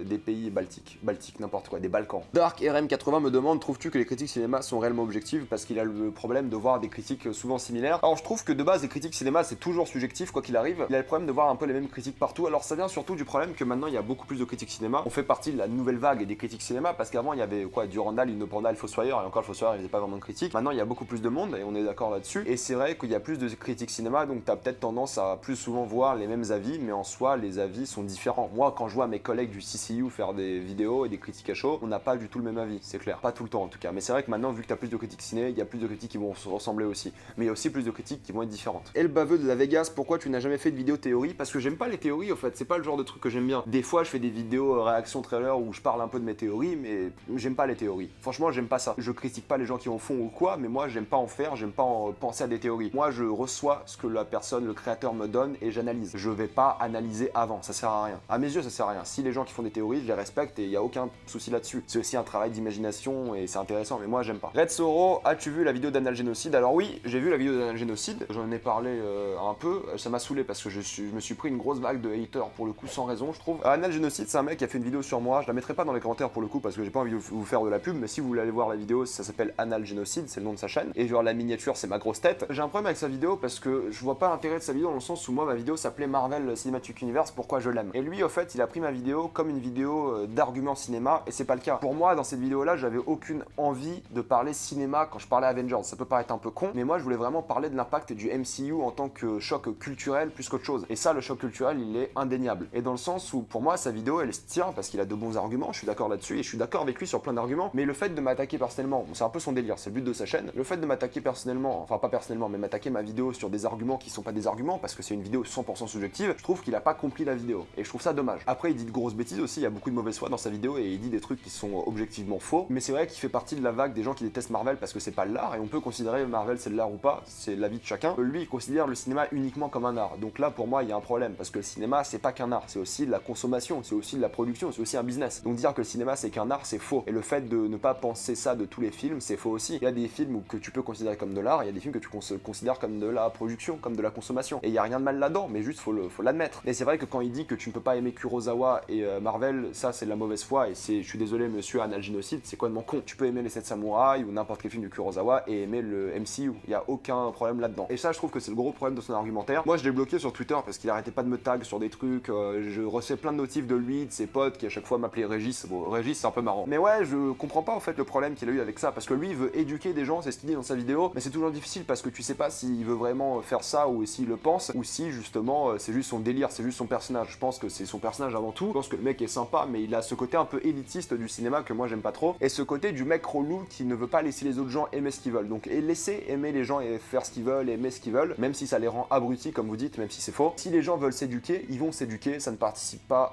des pays baltiques, n'importe quoi, des Balkans. Dark RM80 me demande: trouves-tu que les critiques cinéma sont réellement objectives? Parce qu'il a le problème de voir des critiques souvent similaires. Alors je trouve que de base les critiques cinéma c'est toujours subjectif quoi qu'il arrive. Il a le problème de voir un peu les mêmes critiques partout. Alors ça vient surtout du problème que maintenant il y a beaucoup plus de critiques cinéma. On fait partie de la nouvelle vague des critiques cinéma parce qu'avant il y avait quoi, Durandal, Innopendal, Fossoyeur, et encore le Fossoyeur il faisait pas vraiment de critiques. Maintenant il y a beaucoup plus de monde et on est d'accord là-dessus. Et c'est vrai qu'il y a plus de critiques cinéma, donc t'as peut-être tendance à plus souvent voir les mêmes avis, mais en soi les avis sont différents. Moi quand je vois mes collègues du CCU faire des vidéos et des critiques à chaud, on n'a pas du tout le même avis, c'est clair. Pas tout le temps en tout cas, mais c'est vrai que maintenant vu que t'as plus de critiques ciné, il y a plus de critiques qui vont se ressembler aussi. Mais il y a aussi plus de critiques qui vont être différentes. Et le baveux de la Vegas: pourquoi tu n'as jamais fait de vidéo théorie? Parce que j'aime pas les théories en fait, c'est pas le genre de truc que j'aime bien. Des fois je fais des vidéos réaction trailer où je parle un peu de mes théories, mais j'aime pas les théories. Franchement j'aime pas ça. Je critique pas les gens qui en font ou quoi, mais moi j'aime pas en faire, j'aime pas en penser à des théories. Moi je reçois ce que la personne, le créateur me donne et j'analyse. Je vais pas analyser avant, ça sert à rien. À mes yeux ça sert à rien. Si les gens qui font des théories, je les respecte et il y a aucun souci là-dessus. C'est aussi un travail d'imagination et c'est intéressant, mais moi j'aime pas. Red Soro: as-tu vu la vidéo d'Anal Génocide? Alors oui, j'ai vu la vidéo d'Anal Génocide, j'en ai parlé un peu, ça m'a saoulé parce que je me suis pris une grosse vague de haters pour le coup sans raison je trouve. Anal Génocide c'est un mec qui a fait une vidéo sur moi, je la mettrai pas dans les commentaires pour le coup parce que j'ai pas envie de vous faire de la pub, mais si vous voulez aller voir la vidéo, ça s'appelle Anal Génocide, c'est le nom de sa chaîne, et genre la miniature c'est ma grosse tête. J'ai un problème avec sa vidéo parce que je vois pas l'intérêt de sa vidéo dans le sens où moi ma vidéo s'appelait Marvel Cinematic Universe, pourquoi je l'aime. Et lui au fait il a pris ma vidéo comme une vidéo d'argument cinéma et c'est pas le cas. Pour moi dans cette vidéo là j'avais aucune envie de parler cinéma quand je parlais Avengers, ça peut paraître un peu con, mais moi je voulais vraiment parler de l'impact du MCU en tant que choc culturel plus qu'autre chose. Et ça le choc culturel il est indéniable. Et dans le sens où pour moi sa vidéo elle se tient parce qu'il a de bons arguments, je suis d'accord là-dessus et je suis d'accord avec lui sur plein d'arguments, mais le fait de m'attaquer personnellement, c'est un peu son délire, c'est le but de sa chaîne, le fait de m'attaquer personnellement, enfin pas personnellement mais m'attaquer ma vidéo sur des arguments qui sont pas des arguments parce que c'est une vidéo 100% subjective, je trouve qu'il a pas compris la vidéo et je trouve ça dommage. Après il dit de grosses bêtises aussi, il y a beaucoup de mauvaise foi dans sa vidéo et il dit des trucs qui sont objectivement faux, mais c'est vrai qu'il fait partie de la vague des gens qui détestent Marvel parce que c'est pas l'art et on peut considérer Marvel c'est de l'art ou pas, c'est l'avis de chacun. Lui il considère le cinéma uniquement comme un art, donc là pour moi il y a un problème parce que le cinéma c'est pas qu'un art, c'est aussi de la consommation, c'est aussi de la production, c'est aussi un business. Donc dire que le cinéma c'est qu'un art c'est faux, et le fait de ne pas penser ça de tous les films c'est faux aussi. Il y a des films que tu peux considérer comme de l'art, il y a des films que tu considères comme de la production, comme de la consommation, et il y a rien de mal là-dedans, mais juste faut l'admettre. Et c'est vrai que quand il dit que tu ne peux pas aimer Kurosawa et Marvel, ça c'est de la mauvaise foi et c'est, je suis désolé monsieur Anal Génocide, c'est complètement con. Tu peux aimer les 7 samouraïs ou n'importe quel film de Kurosawa et aimer le MCU, il y a aucun problème là-dedans. Et ça je trouve que c'est le gros problème de son argumentaire. Moi je l'ai bloqué sur Twitter parce qu'il arrêtait pas de me tag sur des trucs, je recevais plein de notifs de lui, de ses potes qui à chaque fois m'appelaient Régis. Bon Régis c'est un peu marrant, mais ouais je comprends pas en fait le problème qu'il a eu avec ça, parce que lui il veut éduquer des gens, c'est ce qu'il dit dans sa vidéo, mais c'est toujours difficile parce que tu sais pas s'il veut vraiment faire ça ou s'il le pense, ou si justement c'est juste son délire, c'est juste son personnage. Je pense que c'est son personnage avant tout, je pense que le mec est sympa, mais il a ce côté un peu élitiste du cinéma que moi j'aime pas trop, et ce côté du mec relou qui ne veut pas laisser les autres gens aimer ce qu'ils veulent, donc et laisser aimer les gens et faire ce qu'ils veulent, aimer ce qu'ils veulent, même si ça les rend abrutis comme vous dites, même si c'est faux. Si les gens veulent s'éduquer, ils vont s'éduquer, ça ne participe pas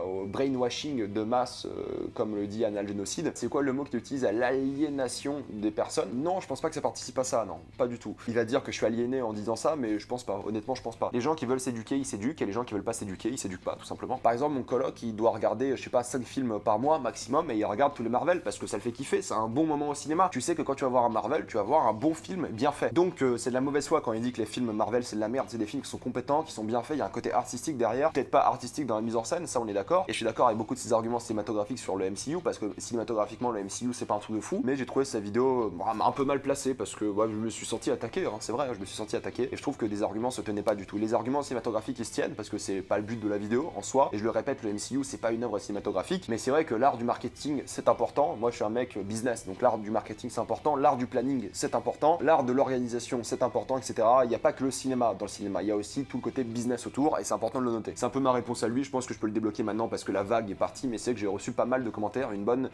au brainwashing de masse, comme le dit Anal Génocide. C'est quoi le mot qu'il utilise? À l'aliénation des personnes? Non, je pense pas que ça participe à ça, non, pas du tout. Il va dire que je suis aliéné en disant ça, mais je pense pas, honnêtement je pense pas. Les gens qui veulent s'éduquer, ils s'éduquent, et les gens qui veulent pas s'éduquer, ils s'éduquent pas, tout simplement. Par exemple, mon coloc, il doit regarder, je sais pas, 5 films par mois maximum, et il regarde tous les Marvel, parce que ça le fait kiffer, c'est un bon moment au cinéma. Tu sais que quand tu vas voir un Marvel, tu vas voir un bon film bien fait. Donc c'est de la mauvaise foi quand il dit que les films Marvel c'est de la merde, c'est des films qui sont compétents, qui sont bien faits, il y a un côté artistique derrière, peut-être pas artistique dans la mise en scène, ça on est d'accord, et je suis d'accord avec beaucoup de ses arguments cinématographiques sur le MCU, parce que cinématographiquement le MCU c'est pas un truc de fou, mais j'ai trouvé sa vidéo un peu mal placée, parce que ouais, je me suis senti attaqué, hein, c'est vrai, je me suis senti attaqué, et je trouve que des arguments se tenaient pas du tout. Les arguments cinématographiques ils se tiennent, parce que c'est pas le but de la vidéo en soi, et je le répète, le MCU c'est pas une œuvre cinématographique, mais c'est vrai que l'art du marketing c'est important. Moi je suis un mec business, donc l'art du marketing c'est important, l'art du planning c'est important, l'art de l'organisation c'est important, etc. Il n'y a pas que le cinéma dans le cinéma, il y a aussi tout le côté business autour, et c'est important de le noter. C'est un peu ma réponse à lui, je pense que je peux le débloquer maintenant parce que la vague est partie, mais c'est que j'ai reçu pas mal de commentaires, une bonne...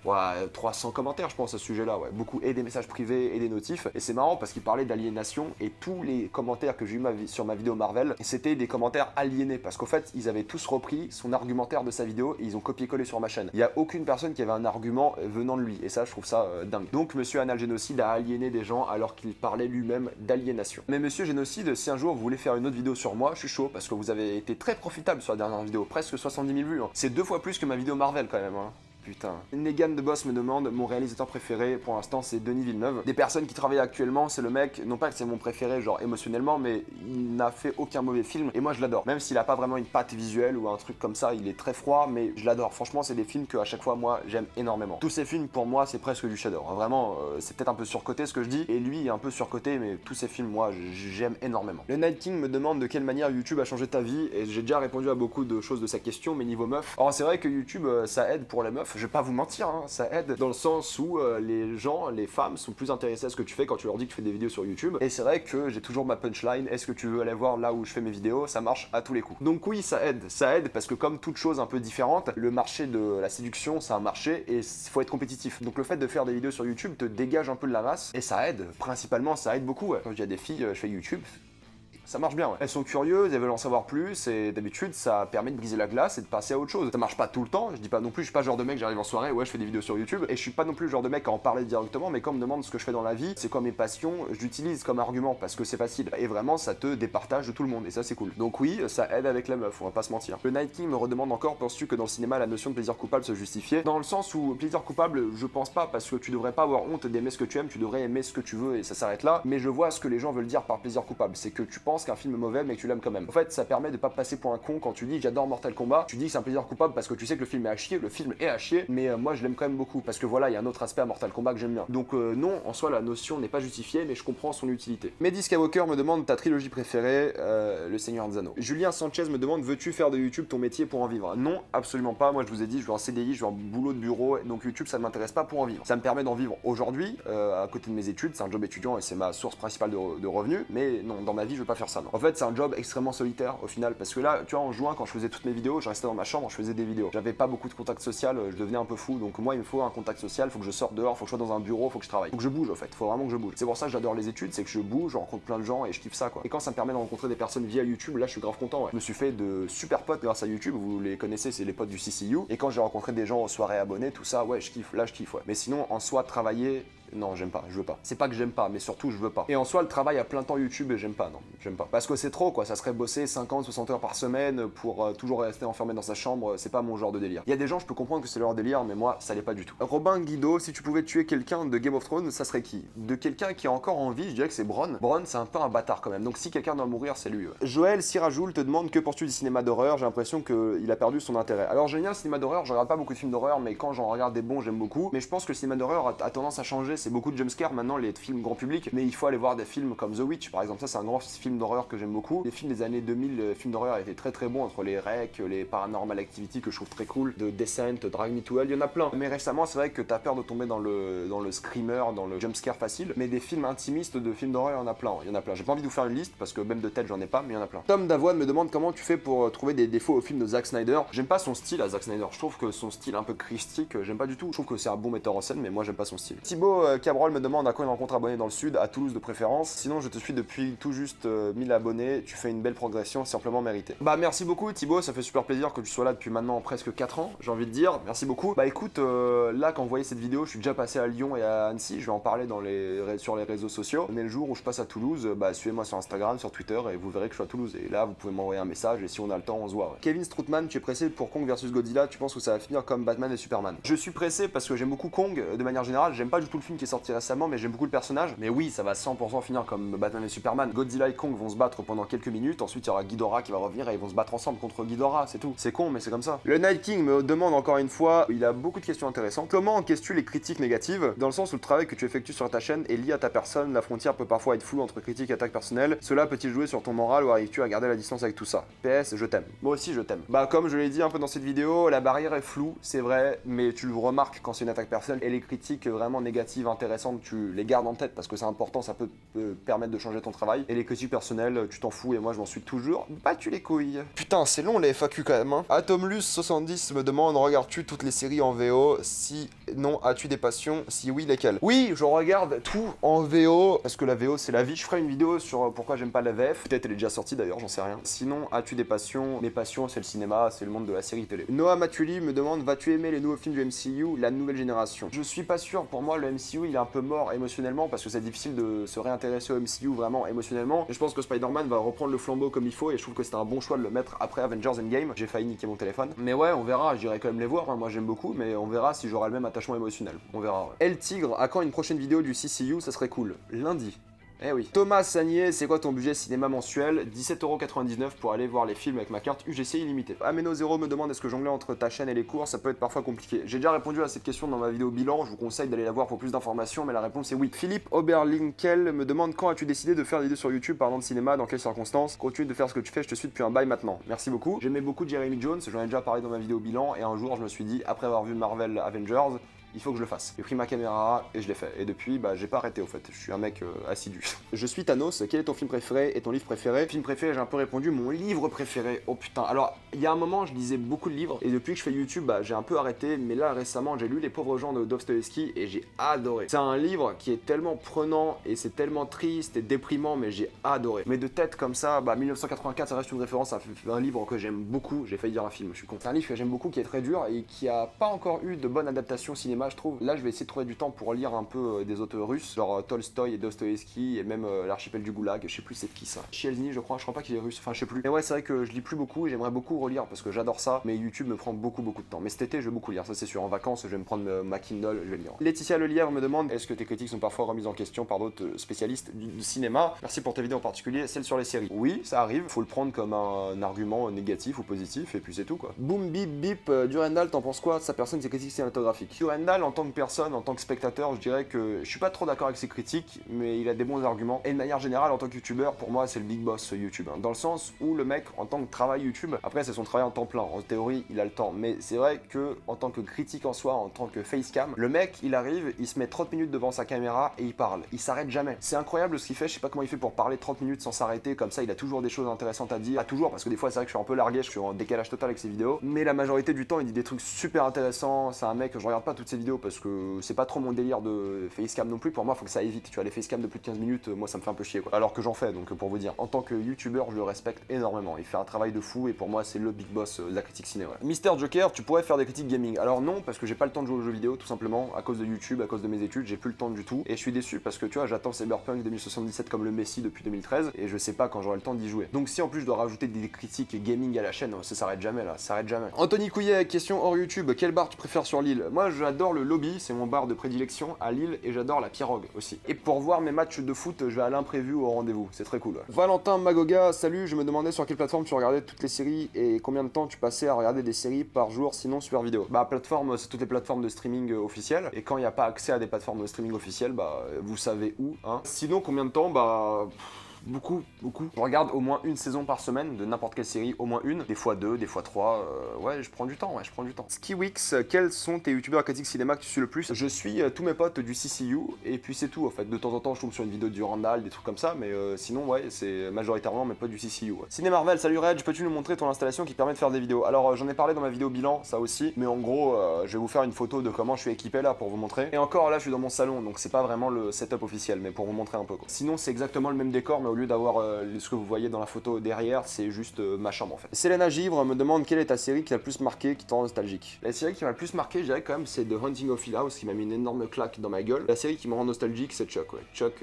Ouais, 300 commentaires je pense à ce sujet là, ouais. Beaucoup, et des messages privés et des notifs, et c'est marrant parce qu'il parlait d'aliénation, et tous les commentaires que j'ai eu sur ma vidéo Marvel, c'était des commentaires aliénés, parce qu'au fait ils avaient tous repris son argumentaire de sa vidéo et ils ont copié-collé sur ma chaîne. Il n'y a aucune personne qui avait un argument venant de lui, et ça je trouve ça dingue. Donc monsieur Anal Génocide a aliéné des gens alors qu'il parlait lui-même d'aliénation. Mais monsieur Génocide, si un jour vous voulez faire une autre vidéo sur moi, je suis chaud parce que vous avez été très profitable sur la dernière vidéo, presque 70 000 vues. Hein. C'est 2 fois plus que ma vidéo Marvel quand même. Hein. Putain. Negan de Boss me demande, mon réalisateur préféré pour l'instant c'est Denis Villeneuve. Des personnes qui travaillent actuellement, c'est le mec, non pas que c'est mon préféré genre émotionnellement, mais il n'a fait aucun mauvais film et moi je l'adore. Même s'il a pas vraiment une patte visuelle ou un truc comme ça, il est très froid, mais je l'adore. Franchement, c'est des films que à chaque fois moi j'aime énormément. Tous ces films pour moi c'est presque du chef-d'œuvre. Vraiment, c'est peut-être un peu surcoté ce que je dis, et lui il est un peu surcoté, mais tous ces films moi j'aime énormément. Le Night King me demande de quelle manière YouTube a changé ta vie, et j'ai déjà répondu à beaucoup de choses de sa question, mais niveau meuf. Alors c'est vrai que YouTube ça aide pour les meufs, je vais pas vous mentir, hein, ça aide dans le sens où les gens, les femmes sont plus intéressées à ce que tu fais quand tu leur dis que tu fais des vidéos sur YouTube. Et c'est vrai que j'ai toujours ma punchline, est-ce que tu veux aller voir là où je fais mes vidéos, ça marche à tous les coups. Donc oui, ça aide parce que comme toute chose un peu différente, le marché de la séduction c'est un marché et il faut être compétitif. Donc le fait de faire des vidéos sur YouTube te dégage un peu de la masse et ça aide, principalement ça aide beaucoup. Ouais. Quand il y a des filles, je fais YouTube, ça marche bien, ouais. Elles sont curieuses, elles veulent en savoir plus, et d'habitude, ça permet de briser la glace et de passer à autre chose. Ça marche pas tout le temps, je dis pas non plus, je suis pas le genre de mec, j'arrive en soirée, ouais, je fais des vidéos sur YouTube, et je suis pas non plus le genre de mec à en parler directement, mais quand on me demande ce que je fais dans la vie, c'est quoi mes passions, j'utilise comme argument, parce que c'est facile. Et vraiment, ça te départage de tout le monde, et ça, c'est cool. Donc oui, ça aide avec la meuf, on va pas se mentir. Le Night King me redemande encore, penses-tu que dans le cinéma, la notion de plaisir coupable se justifiait? Dans le sens où, plaisir coupable, je pense pas, parce que tu devrais pas avoir honte d'aimer ce que tu aimes, tu devrais aimer ce que tu veux, et ça s'arrête là, mais je vois ce que les gens veulent dire par plaisir coupable, c'est que tu penses qu'un film est mauvais, mais que tu l'aimes quand même. En fait, ça permet de pas passer pour un con quand tu dis j'adore Mortal Kombat, tu dis que c'est un plaisir coupable parce que tu sais que le film est à chier, le film est à chier, mais moi je l'aime quand même beaucoup parce que voilà, il y a un autre aspect à Mortal Kombat que j'aime bien. Donc non, en soi la notion n'est pas justifiée, mais je comprends son utilité. Mehdi Skywalker me demande ta trilogie préférée, Le Seigneur des Anneaux. Julien Sanchez me demande veux-tu faire de YouTube ton métier pour en vivre? Non, absolument pas. Moi je vous ai dit, je veux un CDI, je veux un boulot de bureau, donc YouTube ça ne m'intéresse pas pour en vivre. Ça me permet d'en vivre aujourd'hui, à côté de mes études, c'est un job étudiant et c'est ma source principale de revenus, mais non, dans ma vie je veux pas faire ça. Non. En fait, c'est un job extrêmement solitaire au final, parce que là, tu vois, en juin, quand je faisais toutes mes vidéos, je restais dans ma chambre, je faisais des vidéos. J'avais pas beaucoup de contact social, je devenais un peu fou, donc moi, il me faut un contact social, faut que je sorte dehors, faut que je sois dans un bureau, faut que je travaille. Faut que je bouge, en fait, faut vraiment que je bouge. C'est pour ça que j'adore les études, c'est que je bouge, je rencontre plein de gens et je kiffe ça, quoi. Et quand ça me permet de rencontrer des personnes via YouTube, là, je suis grave content, ouais. Je me suis fait de super potes grâce à YouTube, vous les connaissez, c'est les potes du CCU. Et quand j'ai rencontré des gens aux soirées abonnés, tout ça, ouais, je kiffe, là, je kiffe, ouais. Mais sinon, en soi, travailler, non, j'aime pas, je veux pas. C'est pas que j'aime pas, mais surtout je veux pas. Et en soi, le travail à plein temps YouTube, j'aime pas, non, j'aime pas. Parce que c'est trop, quoi, ça serait bosser 50, 60 heures par semaine pour toujours rester enfermé dans sa chambre, c'est pas mon genre de délire. Il y a des gens, je peux comprendre que c'est leur délire, mais moi, ça l'est pas du tout. Robin Guido, si tu pouvais tuer quelqu'un de Game of Thrones, ça serait qui? De quelqu'un qui a encore envie, je dirais que c'est Bronn. Bronn, c'est un peu un bâtard quand même, donc si quelqu'un doit mourir, c'est lui. Ouais. Joël Sirajoul te demande que penses-tu du cinéma d'horreur? J'ai l'impression qu'il a perdu son intérêt. Alors j'aime bien le cinéma d'horreur, je regarde pas beaucoup de films d'horreur, mais quand j'en regarde des bons, j'aime beaucoup. Mais je pense que le cinéma d'horreur a tendance à changer, c'est beaucoup de jumpscares maintenant les films grand public, mais il faut aller voir des films comme The Witch par exemple, ça c'est un grand film d'horreur que j'aime beaucoup. Les films des années 2000, les films d'horreur étaient très très bons, entre les Rec, les Paranormal Activity que je trouve très cool, de Descent, Drag Me to Hell, il y en a plein. Mais récemment c'est vrai que t'as peur de tomber dans le screamer, dans le jumpscare facile, mais des films intimistes de films d'horreur, il y en a plein, il y en a plein. J'ai pas envie de vous faire une liste parce que même de tête j'en ai pas, mais il y en a plein. Tom Davoine me demande comment tu fais pour trouver des défauts au film de Zack Snyder. J'aime pas son style à Zack Snyder, je trouve que son style un peu christique, j'aime pas du tout. Je trouve que c'est un bon metteur en scène, mais moi j'aime pas son style. Thibaut Cabrol me demande à quoi une rencontre abonnée dans le sud, à Toulouse de préférence. Sinon je te suis depuis tout juste 1000 abonnés, tu fais une belle progression, simplement méritée. Bah merci beaucoup Thibaut, ça fait super plaisir que tu sois là depuis maintenant presque 4 ans, j'ai envie de dire, merci beaucoup. Bah écoute, là quand vous voyez cette vidéo, je suis déjà passé à Lyon et à Annecy, je vais en parler sur les réseaux sociaux, mais le jour où je passe à Toulouse, bah suivez-moi sur Instagram, sur Twitter et vous verrez que je suis à Toulouse, et là vous pouvez m'envoyer un message et si on a le temps on se voit. Ouais. Kevin Stroutman, tu es pressé pour Kong vs Godzilla, tu penses que ça va finir comme Batman et Superman? Je suis pressé parce que j'aime beaucoup Kong de manière générale, j'aime pas du tout le film qui est sorti récemment, mais j'aime beaucoup le personnage, mais oui ça va 100% finir comme Batman et Superman. Godzilla et Kong vont se battre pendant quelques minutes, ensuite il y aura Ghidorah qui va revenir et ils vont se battre ensemble contre Ghidorah, c'est tout. C'est con mais c'est comme ça. Le Night King me demande encore une fois, il a beaucoup de questions intéressantes. Comment encaisses-tu les critiques négatives? Dans le sens où le travail que tu effectues sur ta chaîne est lié à ta personne, la frontière peut parfois être floue entre critique et attaque personnelle. Cela peut-il jouer sur ton moral ou arrives-tu à garder la distance avec tout ça? PS, je t'aime. Moi aussi je t'aime. Bah comme je l'ai dit un peu dans cette vidéo, la barrière est floue, c'est vrai, mais tu le remarques quand c'est une attaque personnelle et les critiques vraiment négatives, intéressantes, tu les gardes en tête parce que c'est important, ça peut te permettre de changer ton travail. Et les critiques personnelles, tu t'en fous et moi je m'en suis toujours battu les couilles. Putain, c'est long les FAQ quand même, hein. Atomlus70 me demande, regardes-tu toutes les séries en VO? Si non, as-tu des passions? Si oui, lesquelles? Oui, je regarde tout en VO, parce que la VO c'est la vie. Je ferai une vidéo sur pourquoi j'aime pas la VF. Peut-être elle est déjà sortie d'ailleurs, j'en sais rien. Sinon, as-tu des passions? Mes passions, c'est le cinéma, c'est le monde de la série télé. Noah Matuli me demande, vas-tu aimer les nouveaux films du MCU, la nouvelle génération? Je suis pas sûr, pour moi le MCU MCU il est un peu mort émotionnellement parce que c'est difficile de se réintéresser au MCU vraiment émotionnellement. Et je pense que Spider-Man va reprendre le flambeau comme il faut et je trouve que c'était un bon choix de le mettre après Avengers Endgame. J'ai failli niquer mon téléphone. Mais ouais, on verra, j'irai quand même les voir, hein. Moi j'aime beaucoup, mais on verra si j'aurai le même attachement émotionnel. On verra. Ouais. El Tigre, à quand une prochaine vidéo du CCU, ça serait cool. Lundi. Eh oui. Thomas Sagnier, c'est quoi ton budget cinéma mensuel? 17,99€ pour aller voir les films avec ma carte UGC illimitée. Ameno0 me demande est-ce que jongler entre ta chaîne et les cours, ça peut être parfois compliqué. J'ai déjà répondu à cette question dans ma vidéo bilan, je vous conseille d'aller la voir pour plus d'informations, mais la réponse est oui. Philippe Oberlinkel me demande quand as-tu décidé de faire des vidéos sur YouTube parlant de cinéma, dans quelles circonstances? Continue de faire ce que tu fais, je te suis depuis un bail maintenant. Merci beaucoup. J'aimais beaucoup Jeremy Jones, j'en ai déjà parlé dans ma vidéo bilan, et un jour je me suis dit, après avoir vu Marvel Avengers, il faut que je le fasse. J'ai pris ma caméra et je l'ai fait. Et depuis, bah j'ai pas arrêté au fait. Je suis un mec assidu. Je suis Thanos. Quel est ton film préféré et ton livre préféré? Film préféré, j'ai un peu répondu. Mon livre préféré. Oh putain. Alors, il y a un moment, je lisais beaucoup de livres. Et depuis que je fais YouTube, bah j'ai un peu arrêté. Mais là, récemment, j'ai lu Les Pauvres gens de Dostoïevski et j'ai adoré. C'est un livre qui est tellement prenant et c'est tellement triste et déprimant, mais j'ai adoré. Mais de tête comme ça, bah 1984, ça reste une référence à un livre que j'aime beaucoup. J'ai failli dire un film, je suis con. C'est un livre que j'aime beaucoup, qui est très dur et qui a pas encore eu de bonne adaptation cinéma, je trouve. Là, je vais essayer de trouver du temps pour lire un peu des auteurs russes, genre Tolstoï et Dostoïevski, et même l'archipel du Goulag, je sais plus c'est qui ça. Chielny, je crois pas qu'il est russe, enfin je sais plus. Mais ouais, c'est vrai que je lis plus beaucoup, et j'aimerais beaucoup relire parce que j'adore ça, mais YouTube me prend beaucoup de temps. Mais cet été, je vais beaucoup lire, ça c'est sûr. En vacances, je vais me prendre ma Kindle, je vais lire. Laetitia Lelièvre me demande est-ce que tes critiques sont parfois remises en question par d'autres spécialistes du cinéma? Merci pour tes vidéos en particulier, celles sur les séries. Oui, ça arrive, faut le prendre comme un argument négatif ou positif, et puis c'est tout quoi. Boom bip bip, Durandal, t'en penses quoi de sa personne, ses critiques cinématographiques? Durandal, en tant que personne, en tant que spectateur, je dirais que je suis pas trop d'accord avec ses critiques, mais il a des bons arguments. Et de manière générale, en tant que youtubeur, pour moi, c'est le big boss YouTube. Hein. Dans le sens où le mec, en tant que travail YouTube, après c'est son travail en temps plein. En théorie, il a le temps. Mais c'est vrai que en tant que critique en soi, en tant que facecam, le mec, il arrive, il se met 30 minutes devant sa caméra et il parle. Il s'arrête jamais. C'est incroyable ce qu'il fait. Je sais pas comment il fait pour parler 30 minutes sans s'arrêter. Comme ça, il a toujours des choses intéressantes à dire. Pas toujours, parce que des fois, c'est vrai que je suis un peu largué, je suis en décalage total avec ses vidéos. Mais la majorité du temps, il dit des trucs super intéressants. C'est un mec, je regarde pas toutes ses vidéos parce que c'est pas trop mon délire de facecam non plus. Pour moi, faut que ça évite. Tu vois, les facecam de plus de 15 minutes, moi, ça me fait un peu chier, quoi. Alors que j'en fais, donc pour vous dire. En tant que youtubeur, je le respecte énormément. Il fait un travail de fou et pour moi, c'est le big boss de la critique ciné. Ouais. Mister Joker, tu pourrais faire des critiques gaming. Alors non, parce que j'ai pas le temps de jouer aux jeux vidéo, tout simplement. À cause de YouTube, à cause de mes études, j'ai plus le temps du tout. Et je suis déçu parce que tu vois, j'attends Cyberpunk 2077 comme le Messi depuis 2013 et je sais pas quand j'aurai le temps d'y jouer. Donc si en plus je dois rajouter des critiques gaming à la chaîne, ça s'arrête jamais là, ça s'arrête jamais. Anthony Couillet, question hors YouTube, quel bar tu préfères sur l'île? Moi, j'adore le lobby, c'est mon bar de prédilection à Lille et j'adore la pirogue aussi. Et pour voir mes matchs de foot, je vais à l'imprévu ou au rendez-vous, c'est très cool. Valentin Magoga, salut, je me demandais sur quelle plateforme tu regardais toutes les séries et combien de temps tu passais à regarder des séries par jour, sinon super vidéo. Bah plateforme, c'est toutes les plateformes de streaming officielles et quand il n'y a pas accès à des plateformes de streaming officielles, bah vous savez où, hein. Sinon combien de temps? Bah... Beaucoup. Je regarde au moins une saison par semaine de n'importe quelle série, au moins une, des fois deux, des fois trois. Ouais, je prends du temps. Skiwix, quels sont tes youtubeurs critiques cinéma que tu suis le plus? Je suis tous mes potes du CCU et puis c'est tout en fait. De temps en temps, je tombe sur une vidéo du Randall, des trucs comme ça, mais sinon, ouais, c'est majoritairement mes potes du CCU. Ouais. Ciné Marvel, salut Reg, peux-tu nous montrer ton installation qui permet de faire des vidéos? Alors, j'en ai parlé dans ma vidéo bilan, ça aussi, mais en gros, je vais vous faire une photo de comment je suis équipé là pour vous montrer. Et encore là, je suis dans mon salon, donc c'est pas vraiment le setup officiel, mais pour vous montrer un peu quoi. Sinon, c'est exactement le même décor, mais au lieu d'avoir ce que vous voyez dans la photo derrière, c'est juste ma chambre en fait. Selena Givre me demande quelle est ta série qui t'a le plus marqué, qui te rend nostalgique. La série qui m'a le plus marqué, je dirais quand même, c'est The Haunting of Hill House qui m'a mis une énorme claque dans ma gueule. La série qui me rend nostalgique, c'est Chuck, ouais. Chuck,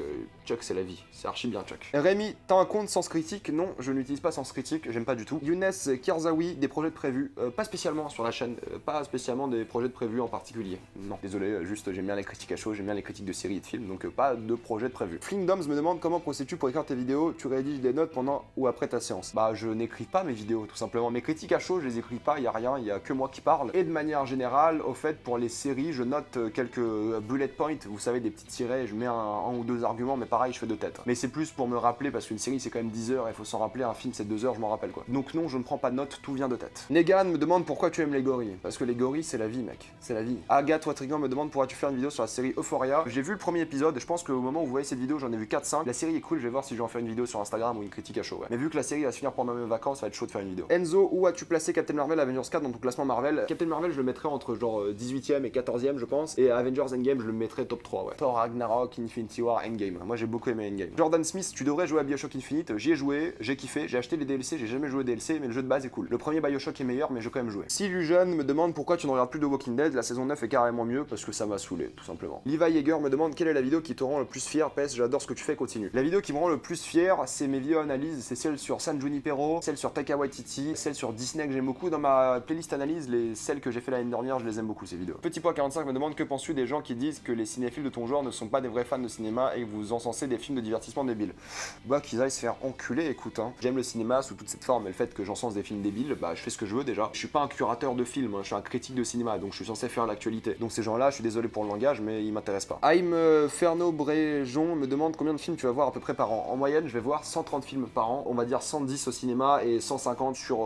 c'est la vie. C'est archi bien Chuck. Rémi, t'as un compte Sens Critique? Non, je n'utilise pas Sens Critique, j'aime pas du tout. Younes Kirzaoui, des projets de prévus? Pas spécialement sur la chaîne, pas spécialement des projets de prévus en particulier. Non, désolé, juste j'aime bien les critiques à chaud, j'aime bien les critiques de séries et de films, donc pas de projet de prévu. Flingdoms me demande comment procèdes-tu pour écrire tes vidéos? Tu rédiges des notes pendant ou après ta séance? Bah je n'écris pas mes vidéos tout simplement, mes critiques à chaud je les écris pas, y a rien, y a que moi qui parle. Et de manière générale, au fait pour les séries, je note quelques bullet points, vous savez des petits tirets, je mets un ou deux arguments, mais pareil je fais de tête. Mais c'est plus pour me rappeler parce qu'une série c'est quand même 10 heures et il faut s'en rappeler, un film c'est 2 heures, je m'en rappelle quoi. Donc non, je ne prends pas de notes, tout vient de tête. Negan me demande pourquoi tu aimes les gorilles. Parce que les gorilles c'est la vie mec, c'est la vie. Agathe Watrigan me demande pourras-tu faire une vidéo sur la série Euphoria. J'ai vu le premier épisode, je pense qu'au moment où vous voyez cette vidéo j'en ai vu 4-5. La série est cool, je vais voir si je vais en en faire une vidéo sur Instagram ou une critique à chaud, ouais. Mais vu que la série va se finir pendant mes vacances, ça va être chaud de faire une vidéo. Enzo, où as-tu placé Captain Marvel Avengers 4 dans ton classement Marvel? Captain Marvel, je le mettrais entre genre 18ème et 14ème, je pense. Et Avengers Endgame, je le mettrais top 3, ouais. Thor, Ragnarok, Infinity War, Endgame. Moi, j'ai beaucoup aimé Endgame. Jordan Smith, tu devrais jouer à Bioshock Infinite. J'y ai joué, j'ai kiffé, j'ai acheté les DLC, j'ai jamais joué DLC, mais le jeu de base est cool. Le premier Bioshock est meilleur, mais je vais quand même jouer. Si Lujan me demande pourquoi tu ne regardes plus de Walking Dead, la saison 9 est carrément mieux parce que ça m'a saoulé, tout simplement. Levi Yeager me demande quelle est la vidéo qui te rend le plus fier. PS, j'adore ce que tu fais, continue. La vidéo qui me rend le plus fier, c'est mes vidéos analyses, c'est celle sur San Junipero, celle sur Taika Waititi, celle sur Disney que j'aime beaucoup. Dans ma playlist analyse, celles que j'ai fait l'année dernière, je les aime beaucoup ces vidéos. Petit Poids 45 me demande que penses-tu des gens qui disent que les cinéphiles de ton genre ne sont pas des vrais fans de cinéma et que vous encensez des films de divertissement débiles. Bah qu'ils aillent se faire enculer, écoute, hein. J'aime le cinéma sous toute cette forme et le fait que j'encense des films débiles, bah je fais ce que je veux déjà. Je suis pas un curateur de films, hein, je suis un critique de cinéma, donc je suis censé faire l'actualité. Donc ces gens-là, je suis désolé pour le langage, mais ils m'intéressent pas. Aim Ferno Bréjon me demande combien de films tu vas voir à peu près par an. En moyenne, je vais voir 130 films par an, on va dire 110 au cinéma et 150 sur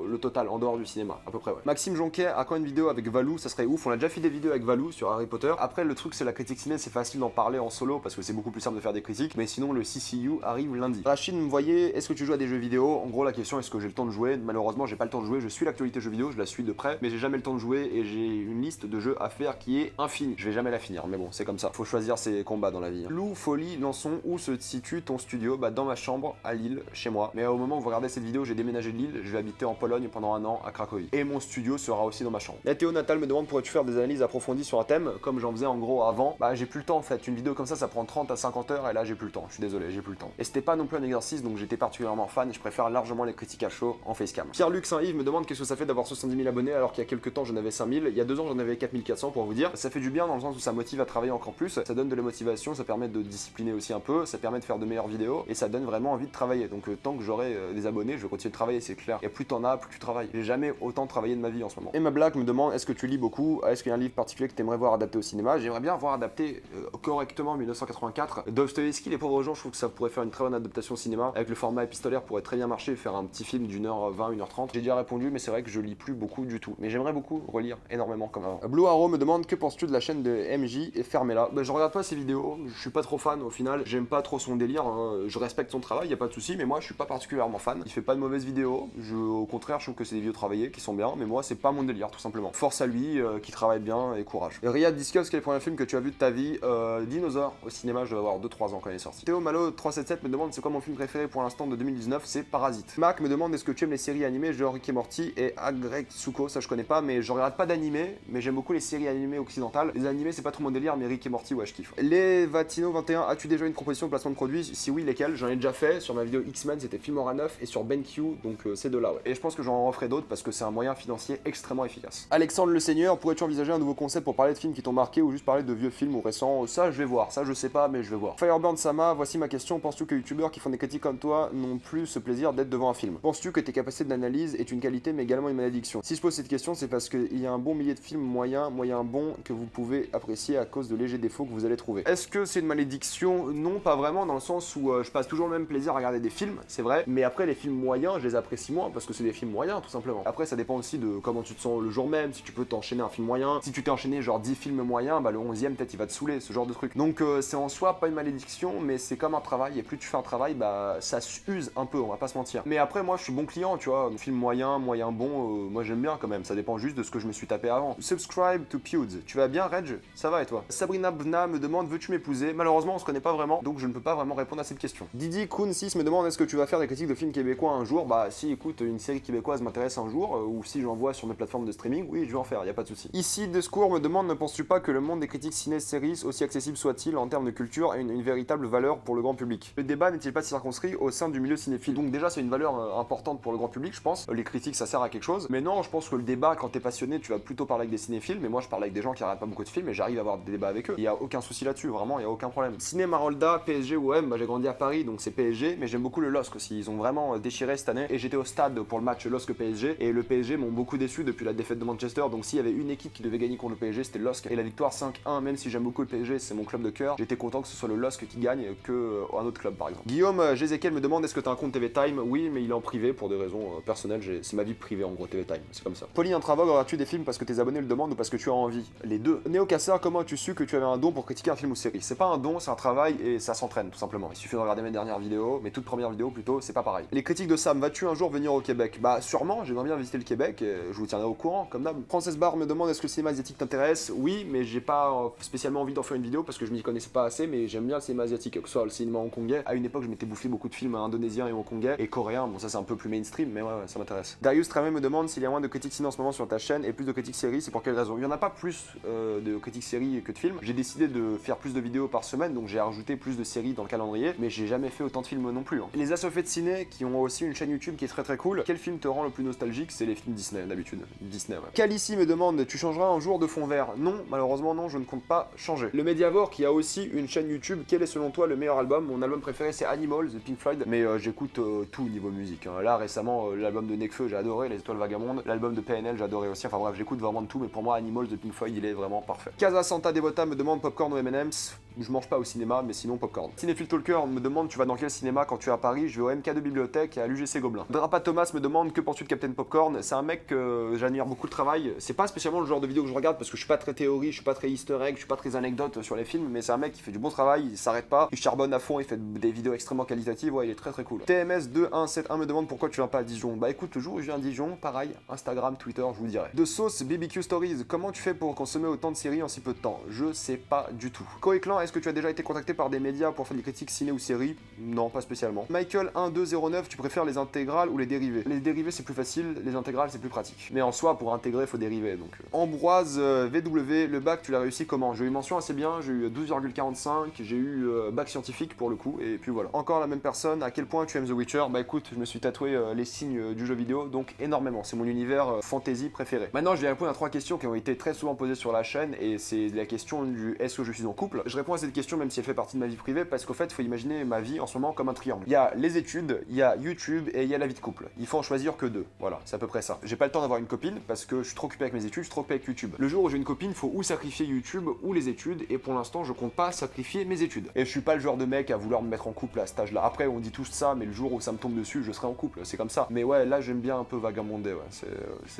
le total, en dehors du cinéma, à peu près, ouais. Maxime Jonquet a quand une vidéo avec Valou, ça serait ouf. On a déjà fait des vidéos avec Valou sur Harry Potter. Après, le truc, c'est la critique ciné, c'est facile d'en parler en solo parce que c'est beaucoup plus simple de faire des critiques, mais sinon, le CCU arrive lundi. Rachid me voyait, est-ce que tu joues à des jeux vidéo? En gros, la question, est-ce que j'ai le temps de jouer? Malheureusement, j'ai pas le temps de jouer, je suis l'actualité jeux vidéo, je la suis de près, mais j'ai jamais le temps de jouer et j'ai une liste de jeux à faire qui est infinie. Je vais jamais la finir, mais bon, c'est comme ça. Faut choisir ses combats dans la vie. Lou, Folie, Lançon, où se situe ton studio? Bah, dans ma chambre, à Lille, chez moi. Mais au moment où vous regardez cette vidéo, j'ai déménagé de Lille, je vais habiter en Pologne pendant un an à Cracovie. Et mon studio sera aussi dans ma chambre. La Théo Natal me demande pourrais-tu faire des analyses approfondies sur un thème, comme j'en faisais en gros avant. Bah, j'ai plus le temps en fait. Une vidéo comme ça prend 30 à 50 heures et là, j'ai plus le temps. Je suis désolé, j'ai plus le temps. Et c'était pas non plus un exercice, donc j'étais particulièrement fan et je préfère largement les critiques à chaud en facecam. Pierre-Luc Saint-Yves me demande qu'est-ce que ça fait d'avoir 70 000 abonnés alors qu'il y a quelques temps j'en avais 5000. Il y a 2 ans j'en avais 4400 pour vous dire. Ça fait du bien dans le sens où ça motive à travailler encore plus. Ça donne de la motivation, ça permet de discipliner aussi un peu, ça permet de faire de meilleures vidéos et ça donne vraiment envie de travailler. Donc tant que j'aurai des abonnés, je vais continuer de travailler, c'est clair. Et plus t'en as, plus tu travailles. J'ai jamais autant travaillé de ma vie en ce moment. Emma Black me demande est-ce que tu lis beaucoup? Est-ce qu'il y a un livre particulier que t'aimerais voir adapté au cinéma? J'aimerais bien voir adapté correctement 1984. Dostoevsky, Les pauvres gens, je trouve que ça pourrait faire une très bonne adaptation au cinéma. Avec le format épistolaire pourrait très bien marcher et faire un petit film d'1h20, 1h30. J'ai déjà répondu, mais c'est vrai que je lis plus beaucoup du tout. Mais j'aimerais beaucoup relire énormément comme avant. Blue Arrow me demande que penses-tu de la chaîne de MJ et fermez-la. Bah, je regarde pas ses vidéos, je suis pas trop fan au final. J'aime pas trop son délire, hein. Je respecte son travail, y a pas de souci, mais moi je suis pas particulièrement fan. Il fait pas de mauvaises vidéos. Au contraire, je trouve que c'est des vidéos travaillées qui sont bien, mais moi c'est pas mon délire tout simplement. Force à lui, qui travaille bien et courage. Riyad Discuss, quel est le premier film que tu as vu de ta vie? Dinosaure au cinéma, je devais avoir 2-3 ans quand il est sorti. Théo Malo 377 me demande c'est quoi mon film préféré pour l'instant de 2019, c'est Parasite. Mac me demande est-ce que tu aimes les séries animées genre Rick et Morty et Agretsuko, ça je connais pas, mais je regarde pas d'animé, mais j'aime beaucoup les séries animées occidentales. Les animés c'est pas trop mon délire, mais Rick et Morty ouais je kiffe. Les Vatino 21, as-tu déjà une proposition de placement de produit? Si oui, lesquels? J'en ai déjà fait sur ma vidéo X-Men, c'était Filmora 9 et sur BenQ, donc c'est de là ouais. Et je pense que j'en referai d'autres parce que c'est un moyen financier extrêmement efficace. Alexandre Le Seigneur, pourrais-tu envisager un nouveau concept pour parler de films qui t'ont marqué ou juste parler de vieux films ou récents? Ça je vais voir, ça je sais pas mais je vais voir. Fireburn Sama, voici ma question, penses-tu que les youtubeurs qui font des critiques comme toi n'ont plus ce plaisir d'être devant un film? Penses-tu que tes capacités d'analyse est une qualité mais également une malédiction? Si je pose cette question, c'est parce qu'il y a un bon millier de films moyen bon que vous pouvez apprécier à cause de légers défauts que vous allez trouver. Est-ce que c'est une malédiction? Non, pas vraiment, dans le sens où je passe toujours le même plaisir à regarder des films, c'est vrai, mais après les films moyens, je les apprécie moins parce que c'est des films moyens tout simplement. Après ça dépend aussi de comment tu te sens le jour même, si tu peux t'enchaîner un film moyen. Si tu t'es enchaîné genre 10 films moyens, bah le 11e peut-être il va te saouler, ce genre de truc. Donc c'est en soi pas une malédiction, mais c'est comme un travail, et plus tu fais un travail, bah ça s'use un peu, on va pas se mentir. Mais après moi je suis bon client, tu vois, un film moyen bon, moi j'aime bien quand même, ça dépend juste de ce que je me suis tapé avant. Subscribe to Pewds, tu vas bien Reg? Ça va et toi? Sabrina Bna me demande veux-tu m'épouser? Malheureusement on se connaît pas vraiment, donc je ne peux pas vraiment répondre à cette question. Didi Kun 6 me demande est-ce que tu vas faire des critiques de films québécois un jour? Bah si écoute, une série québécoise m'intéresse un jour, ou si j'en vois sur mes plateformes de streaming, oui je vais en faire, y a pas de souci. Ici Descours me demande ne penses-tu pas que le monde des critiques ciné-séries, aussi accessible soit-il en termes de culture, a une véritable valeur pour le grand public? Le débat n'est-il pas circonscrit au sein du milieu cinéphile? Donc déjà c'est une valeur importante pour le grand public je pense, les critiques ça sert à quelque chose, mais non je pense que le débat quand t'es passionné tu vas plutôt parler avec des cinéphiles, mais moi je parle avec des gens qui regardent pas beaucoup de films et j'arrive à avoir des débats avec eux, y a aucun souci là-dessus, vraiment y a aucun problème. Ciné Marolda, PSG ou OM, bah j'ai grandi à Paris donc c'est PSG, mais j'aime beaucoup le LOSC aussi, ils ont vraiment déchiré cette année et j'étais au stade pour le match LOSC PSG et le PSG m'ont beaucoup déçu depuis la défaite de Manchester, donc s'il y avait une équipe qui devait gagner contre le PSG c'était le LOSC et la victoire 5-1, même si j'aime beaucoup le PSG, c'est mon club de cœur, j'étais content que ce soit le LOSC qui gagne que un autre club par exemple. Guillaume Jézéquiel me demande est-ce que t'as un compte TV Time? Oui mais il est en privé pour des raisons personnelles, c'est ma vie privée en gros TV Time, c'est comme ça. Pauline Intravog, auras-tu des films parce que tes abonnés le demandent ou parce que tu as envie? Les deux. Néo Casseur, comment as-tu su que tu avais un don pour critiquer un film ou série? C'est pas un don, c'est un travail et ça s'entraîne tout simplement. Il suffit de regarder regardé mes dernières vidéos, mes toutes premières vidéos plutôt, c'est pas pareil. Les critiques de Sam, vas-tu un jour venir au Québec? Bah sûrement, j'aimerais bien visiter le Québec, et je vous tiendrai au courant, comme d'hab. Frances Barr me demande est-ce que le cinéma asiatique t'intéresse? Oui, mais j'ai pas spécialement envie d'en faire une vidéo parce que je m'y connaissais pas assez, mais j'aime bien le cinéma asiatique, que ce soit le cinéma hongkongais. À une époque, je m'étais bouffé beaucoup de films indonésiens et hongkongais, et coréens, bon ça c'est un peu plus mainstream, mais ouais, ça m'intéresse. Darius Tramé me demande s'il y a moins de critiques ciné en ce moment sur ta chaîne et plus de critiques séries, c'est pour quelle raison? Il y en a pas plus de critiques séries que de films. J'ai décidé de faire plus de vidéos par semaine, donc j'ai rajouté plus de séries dans le calendrier, mais j'ai jamais fait autant de films non plus. Les associés de ciné qui ont aussi une chaîne YouTube qui est très cool. Quel film te rend le plus nostalgique? C'est les films Disney d'habitude. Disney, ouais. Calici me demande tu changeras un jour de fond vert? Non, malheureusement non, je ne compte pas changer. Le Mediavore qui a aussi une chaîne YouTube, quel est selon toi le meilleur album? Mon album préféré c'est Animals de Pink Floyd, mais j'écoute tout au niveau musique. Hein. Là récemment l'album de Nekfeu j'ai adoré, Les Étoiles Vagabondes, l'album de PNL j'ai adoré aussi, enfin bref j'écoute vraiment de tout, mais pour moi Animals de Pink Floyd il est vraiment parfait. Casa Santa Devota me demande popcorn ou M&M's? Je mange pas au cinéma, mais sinon popcorn. Cinéphile Talker me demande tu vas dans quel cinéma quand tu es à Paris? Je vais au MK2 Bibliothèque et à l'UGC Gobelin. Drapa Thomas me demande que penses-tu de Captain Popcorn? C'est un mec que j'admire beaucoup le travail. C'est pas spécialement le genre de vidéo que je regarde parce que je suis pas très théorie, je suis pas très easter egg, je suis pas très anecdote sur les films, mais c'est un mec qui fait du bon travail, il s'arrête pas, il charbonne à fond, il fait des vidéos extrêmement qualitatives, ouais il est très cool. TMS 2171 me demande pourquoi tu viens pas à Dijon? Bah écoute, le jour où je viens à Dijon, pareil, Instagram, Twitter, je vous dirai. De sauce BBQ Stories, comment tu fais pour consommer autant de séries en si peu de temps? Je sais pas du tout. Coéclan, est-ce que tu as déjà été contacté par des médias pour faire des critiques ciné ou séries? Non, pas spécialement. Michael 1209, tu préfères les intégrales ou les dérivés? Les dérivés c'est plus facile, les intégrales c'est plus pratique. Mais en soi, pour intégrer, faut dériver donc. Ambroise VW, le bac, tu l'as réussi comment? J'ai eu mention assez bien, j'ai eu 12,45, j'ai eu bac scientifique pour le coup, et puis voilà. Encore la même personne, à quel point tu aimes The Witcher? Bah écoute, je me suis tatoué les signes du jeu vidéo, donc énormément, c'est mon univers fantasy préféré. Maintenant, je vais répondre à 3 questions qui ont été très souvent posées sur la chaîne, et c'est la question du est-ce que je suis en couple? Je réponds à cette question même si elle fait partie de ma vie privée, parce qu'au fait, il faut imaginer ma vie en ce moment comme un triangle. Il y a les études, il y a YouTube, et il y a la vie de couple. Il faut en choisir que 2, voilà, c'est à peu près ça. J'ai pas le temps d'avoir une copine, parce que je suis trop occupé avec mes études, je suis trop occupé avec YouTube. Le jour où j'ai une copine, il faut ou sacrifier YouTube, ou les études, et pour l'instant, je compte pas sacrifier mes études. Et je suis pas le genre de mec à vouloir me mettre en couple à cet âge-là. Après, on dit tous ça, mais le jour où ça me tombe dessus, je serai en couple, c'est comme ça. Mais ouais, là, j'aime bien un peu vagabonder, ouais,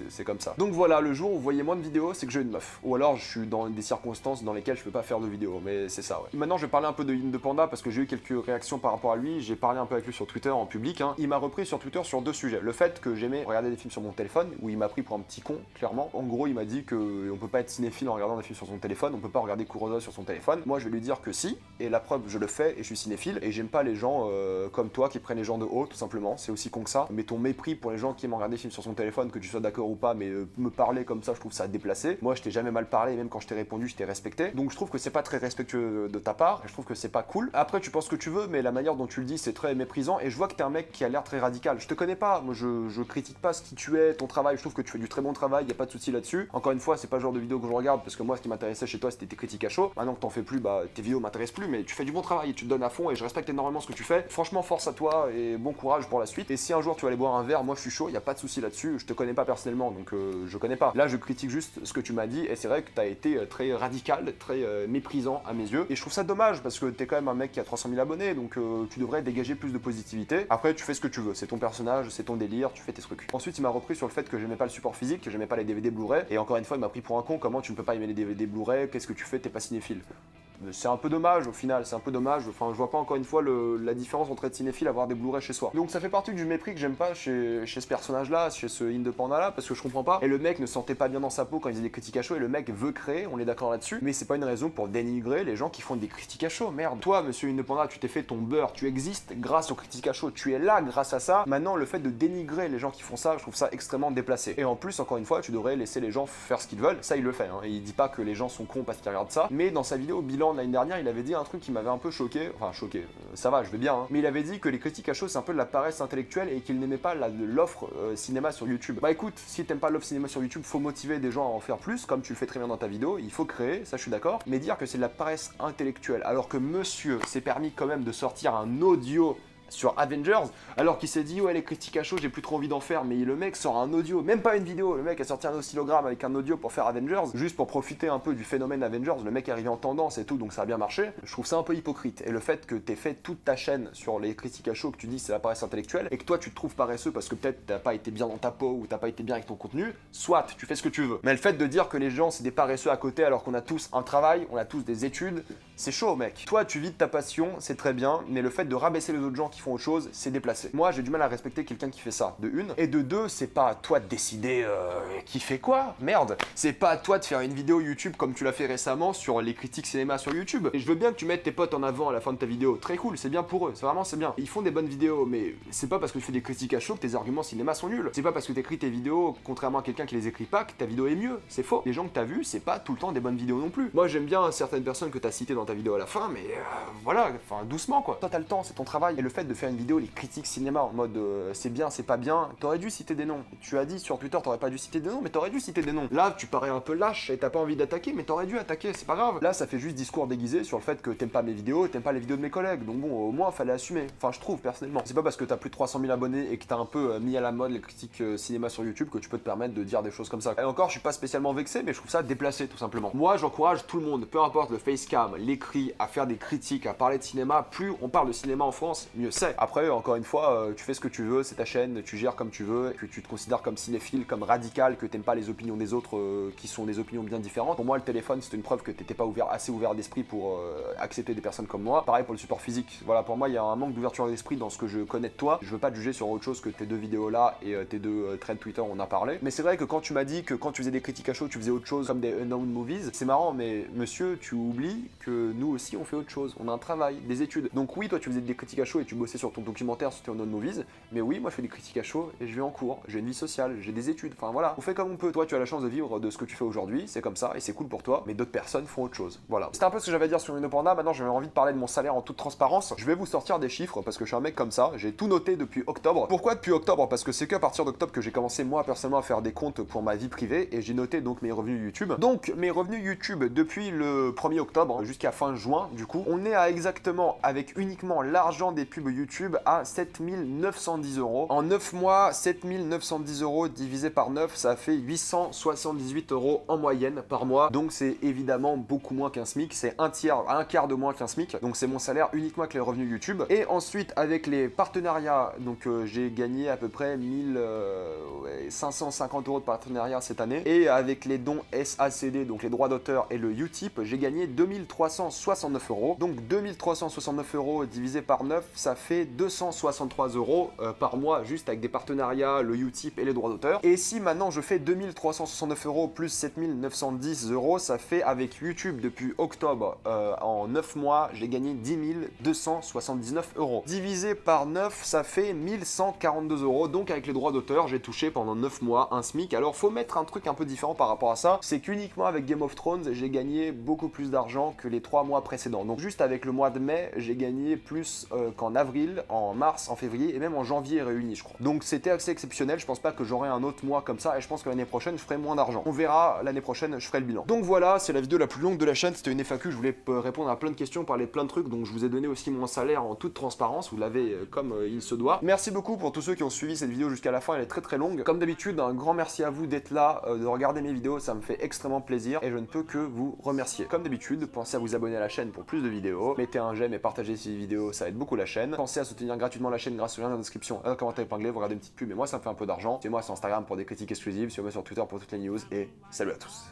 c'est comme ça. Donc voilà, le jour où vous voyez moins de vidéos, c'est que j'ai une meuf. Ou alors, je suis dans des circonstances dans lesquelles je peux pas faire de vidéos, mais c'est ça, ouais. Maintenant, je vais parler un peu de In de Panda, parce que j'ai eu quelques réactions par rapport à lui, j'ai parlé un peu avec lui sur Twitter en public, hein. Il m'a repris sur Twitter sur 2 sujets. Le fait que j'aimais regarder des films sur mon téléphone, où il m'a pris pour un petit con, clairement. En gros, il m'a dit que on peut pas être cinéphile en regardant des films sur son téléphone, on peut pas regarder Kurosawa sur son téléphone. Moi, je vais lui dire que si, et la preuve, je le fais, et je suis cinéphile, et j'aime pas les gens comme toi qui prennent les gens de haut, tout simplement, c'est aussi con que ça. Mais ton mépris pour les gens qui aiment regarder des films sur son téléphone, que tu sois d'accord ou pas, mais me parler comme ça, je trouve ça déplacé. Moi, je t'ai jamais mal parlé, et même quand je t'ai répondu, je t'ai respecté. Donc je trouve que c'est pas très respectueux de ta part, et je trouve que c'est pas cool. Après, tu penses ce que tu veux, mais la manière dont tu le dis, c'est très méprisant, et je vois que t'es un mec qui a l'air très radical. Je te connais pas, moi je critique pas ce qui tu es, ton travail, je trouve que tu fais du très bon travail, y a pas de souci là-dessus. Encore une fois, c'est pas le genre de vidéo que je regarde, parce que moi, ce qui m'intéressait chez toi, c'était tes critiques à chaud. Maintenant que t'en fais plus, bah tes vidéos m'intéressent plus, mais tu fais du bon travail, et tu te donnes à fond, et je respecte énormément ce que tu fais. Franchement, force à toi, et bon courage pour la suite. Et si un jour tu vas aller boire un verre, moi je suis chaud, y a pas de souci là-dessus. Je te connais pas personnellement, donc je connais pas. Là, je critique juste ce que tu m'as dit, et c'est vrai que t'as été très radical, très méprisant à mes yeux. Et je trouve ça dommage, parce que t'es quand même un mec qui a 300 000 abonnés, donc tu devrais dégager plus de positivité. Après, tu fais ce que tu veux, c'est ton personnage, c'est ton délire, tu fais tes trucs. Ensuite, il m'a repris sur le fait que j'aimais pas le support physique, que j'aimais pas les DVD Blu-ray, et encore une fois, il m'a pris pour un con. Comment tu ne peux pas aimer les DVD Blu-ray? Qu'est-ce que tu fais? T'es pas cinéphile. C'est un peu dommage au final, c'est un peu dommage. Enfin, je vois pas encore une fois la différence entre être cinéphile et avoir des Blu-ray chez soi. Donc ça fait partie du mépris que j'aime pas chez ce personnage-là, chez ce In de Panda là, parce que je comprends pas. Et le mec ne se sentait pas bien dans sa peau quand il faisait des critiques à chaud, et le mec veut créer, on est d'accord là-dessus, mais c'est pas une raison pour dénigrer les gens qui font des critiques à chaud. Merde. Toi, monsieur In de Panda, tu t'es fait ton beurre, tu existes grâce aux critiques à chaud, tu es là grâce à ça. Maintenant, le fait de dénigrer les gens qui font ça, je trouve ça extrêmement déplacé. Et en plus, encore une fois, tu devrais laisser les gens faire ce qu'ils veulent. Ça, il le fait, hein. Il dit pas que les gens sont cons parce qu'ils regardent ça, mais dans sa vidéo bilan de l'année dernière, il avait dit un truc qui m'avait un peu choqué, enfin choqué, ça va, je vais bien, hein. Mais il avait dit que les critiques à chaud c'est un peu de la paresse intellectuelle et qu'il n'aimait pas l'offre cinéma sur YouTube. Bah écoute, si t'aimes pas l'offre cinéma sur YouTube, faut motiver des gens à en faire plus, comme tu le fais très bien dans ta vidéo, il faut créer, ça je suis d'accord, mais dire que c'est de la paresse intellectuelle, alors que monsieur s'est permis quand même de sortir un audio sur Avengers, alors qu'il s'est dit ouais les critiques à chaud j'ai plus trop envie d'en faire, mais le mec sort un audio, même pas une vidéo, le mec a sorti un oscillogramme avec un audio pour faire Avengers, juste pour profiter un peu du phénomène Avengers, le mec est arrivé en tendance et tout, donc ça a bien marché. Je trouve ça un peu hypocrite, et le fait que t'aies fait toute ta chaîne sur les critiques à chaud, que tu dis c'est la paresse intellectuelle, et que toi tu te trouves paresseux parce que peut-être t'as pas été bien dans ta peau ou t'as pas été bien avec ton contenu, soit tu fais ce que tu veux. Mais le fait de dire que les gens c'est des paresseux à côté alors qu'on a tous un travail, on a tous des études, c'est chaud mec. Toi tu vis de ta passion, c'est très bien, mais le fait de rabaisser les autres gens qui font autre chose, c'est déplacé. Moi j'ai du mal à respecter quelqu'un qui fait ça, de une, et de deux, c'est pas à toi de décider qui fait quoi, merde. C'est pas à toi de faire une vidéo YouTube comme tu l'as fait récemment sur les critiques cinéma sur YouTube. Et je veux bien que tu mettes tes potes en avant à la fin de ta vidéo, très cool, c'est bien pour eux, c'est bien. Ils font des bonnes vidéos, mais c'est pas parce que tu fais des critiques à chaud que tes arguments cinéma sont nuls. C'est pas parce que t'écris tes vidéos, contrairement à quelqu'un qui les écrit pas, que ta vidéo est mieux, c'est faux. Les gens que t'as vus, c'est pas tout le temps des bonnes vidéos non plus. Moi j'aime bien certaines personnes que t'as citées dans ta vidéo à la fin, mais voilà, enfin doucement quoi. Toi t'as le temps, c'est ton travail. Et le fait de faire une vidéo, les critiques cinéma en mode c'est bien, c'est pas bien, t'aurais dû citer des noms. Tu as dit sur Twitter, t'aurais pas dû citer des noms, mais t'aurais dû citer des noms. Là, tu parais un peu lâche et t'as pas envie d'attaquer, mais t'aurais dû attaquer, c'est pas grave. Là, ça fait juste discours déguisé sur le fait que t'aimes pas mes vidéos, t'aimes pas les vidéos de mes collègues. Donc bon, au moins, fallait assumer. Enfin, je trouve personnellement. C'est pas parce que t'as plus de 300 000 abonnés et que t'as un peu mis à la mode les critiques cinéma sur YouTube que tu peux te permettre de dire des choses comme ça. Et encore, je suis pas spécialement vexé, mais je trouve ça déplacé tout simplement. Moi, j'encourage tout le monde, peu importe le facecam, l'écrit, à faire des critiques, à parler de cinéma. Plus on parle de cinéma en France, mieux c'est. Après, encore une fois, tu fais ce que tu veux, c'est ta chaîne, tu gères comme tu veux, que tu te considères comme cinéphile, comme radical, que t'aimes pas les opinions des autres qui sont des opinions bien différentes. Pour moi, le téléphone, c'était une preuve que t'étais pas assez ouvert d'esprit pour accepter des personnes comme moi. Pareil pour le support physique. Voilà, pour moi, il y a un manque d'ouverture d'esprit dans ce que je connais de toi. Je veux pas te juger sur autre chose que tes deux vidéos là et tes deux threads Twitter, on a parlé. Mais c'est vrai que quand tu m'as dit que quand tu faisais des critiques à chaud, tu faisais autre chose comme des unknown movies, c'est marrant, mais monsieur, tu oublies que nous aussi, on fait autre chose. On a un travail, des études. Donc oui, toi, tu faisais des critiques à chaud et tu bossais sur ton documentaire sur tes unknown movies. Mais oui, moi, je fais des critiques à chaud et je vais en cours. J'ai une vie sociale, j'ai des études. Enfin voilà, on fait comme on peut. Toi, tu as la chance de vivre de ce que tu fais aujourd'hui, c'est comme ça et c'est cool pour toi. Mais d'autres personnes font autre chose. Voilà. C'était un peu ce que j'avais à dire sur Unopanda. Maintenant, j'avais envie de parler de mon salaire en toute transparence. Je vais vous sortir des chiffres parce que je suis un mec comme ça. J'ai tout noté depuis octobre. Pourquoi depuis octobre? Parce que c'est qu'à partir d'octobre que j'ai commencé moi personnellement à faire des comptes pour ma vie privée et j'ai noté donc mes revenus YouTube. Donc mes revenus YouTube depuis le 1er octobre jusqu'à fin juin, du coup, on est à exactement avec uniquement l'argent des pubs YouTube à 7 910 €. En 9 mois, 7 910 € divisé par 9, ça fait 878 € en moyenne par mois. Donc c'est évidemment beaucoup moins qu'un SMIC, c'est un quart de moins qu'un SMIC. Donc c'est mon salaire uniquement avec les revenus YouTube. Et ensuite avec les partenariats, donc j'ai gagné à peu près 550 € de partenariat cette année. Et avec les dons SACD, donc les droits d'auteur et le Utip, j'ai gagné 2369 €. Donc 2369 € divisé par 9, ça fait 263 € par mois juste avec des partenariats, le Utip et les droits d'auteur. Et si maintenant je fais 2369 € plus 7910 €, ça fait avec YouTube depuis octobre en 9 mois, j'ai gagné 10 279 €. Divisé par 9, ça fait 1142 €. Donc avec les droits d'auteur, j'ai touché pendant 9 mois un SMIC. Alors faut mettre un truc un peu différent par rapport à ça, c'est qu'uniquement avec Game of Thrones, j'ai gagné beaucoup plus d'argent que les 3 mois précédents. Donc juste avec le mois de mai, j'ai gagné plus qu'en avril, en mars, en février et même en janvier réunis, je crois. Donc c'était assez exceptionnel, je pense pas que j'aurai un autre mois comme ça et je pense que l'année prochaine, je ferai moins d'argent. On verra, l'année prochaine, je ferai le bilan. Donc voilà, c'est la vidéo la plus longue de la chaîne, c'était une FAQ, je voulais répondre à plein de questions, parler de plein de trucs, donc je vous ai donné aussi mon salaire en toute transparence, vous l'avez comme il se doit. Merci beaucoup pour tous ceux qui ont suivi cette vidéo jusqu'à la fin, elle est très très longue. Comme d'habitude, un grand merci à vous d'être là, de regarder mes vidéos, ça me fait extrêmement plaisir et je ne peux que vous remercier. Comme d'habitude, pensez à vous abonner à la chaîne pour plus de vidéos, mettez un j'aime et partagez ces vidéos, ça aide beaucoup la chaîne. Pensez à soutenir gratuitement la chaîne grâce au lien dans la description, un commentaire épinglé, vous regardez une petite pub et moi ça me fait un peu d'argent. Suivez-moi sur Instagram pour des critiques exclusives, suivez-moi sur Twitter pour toutes les news et salut à tous.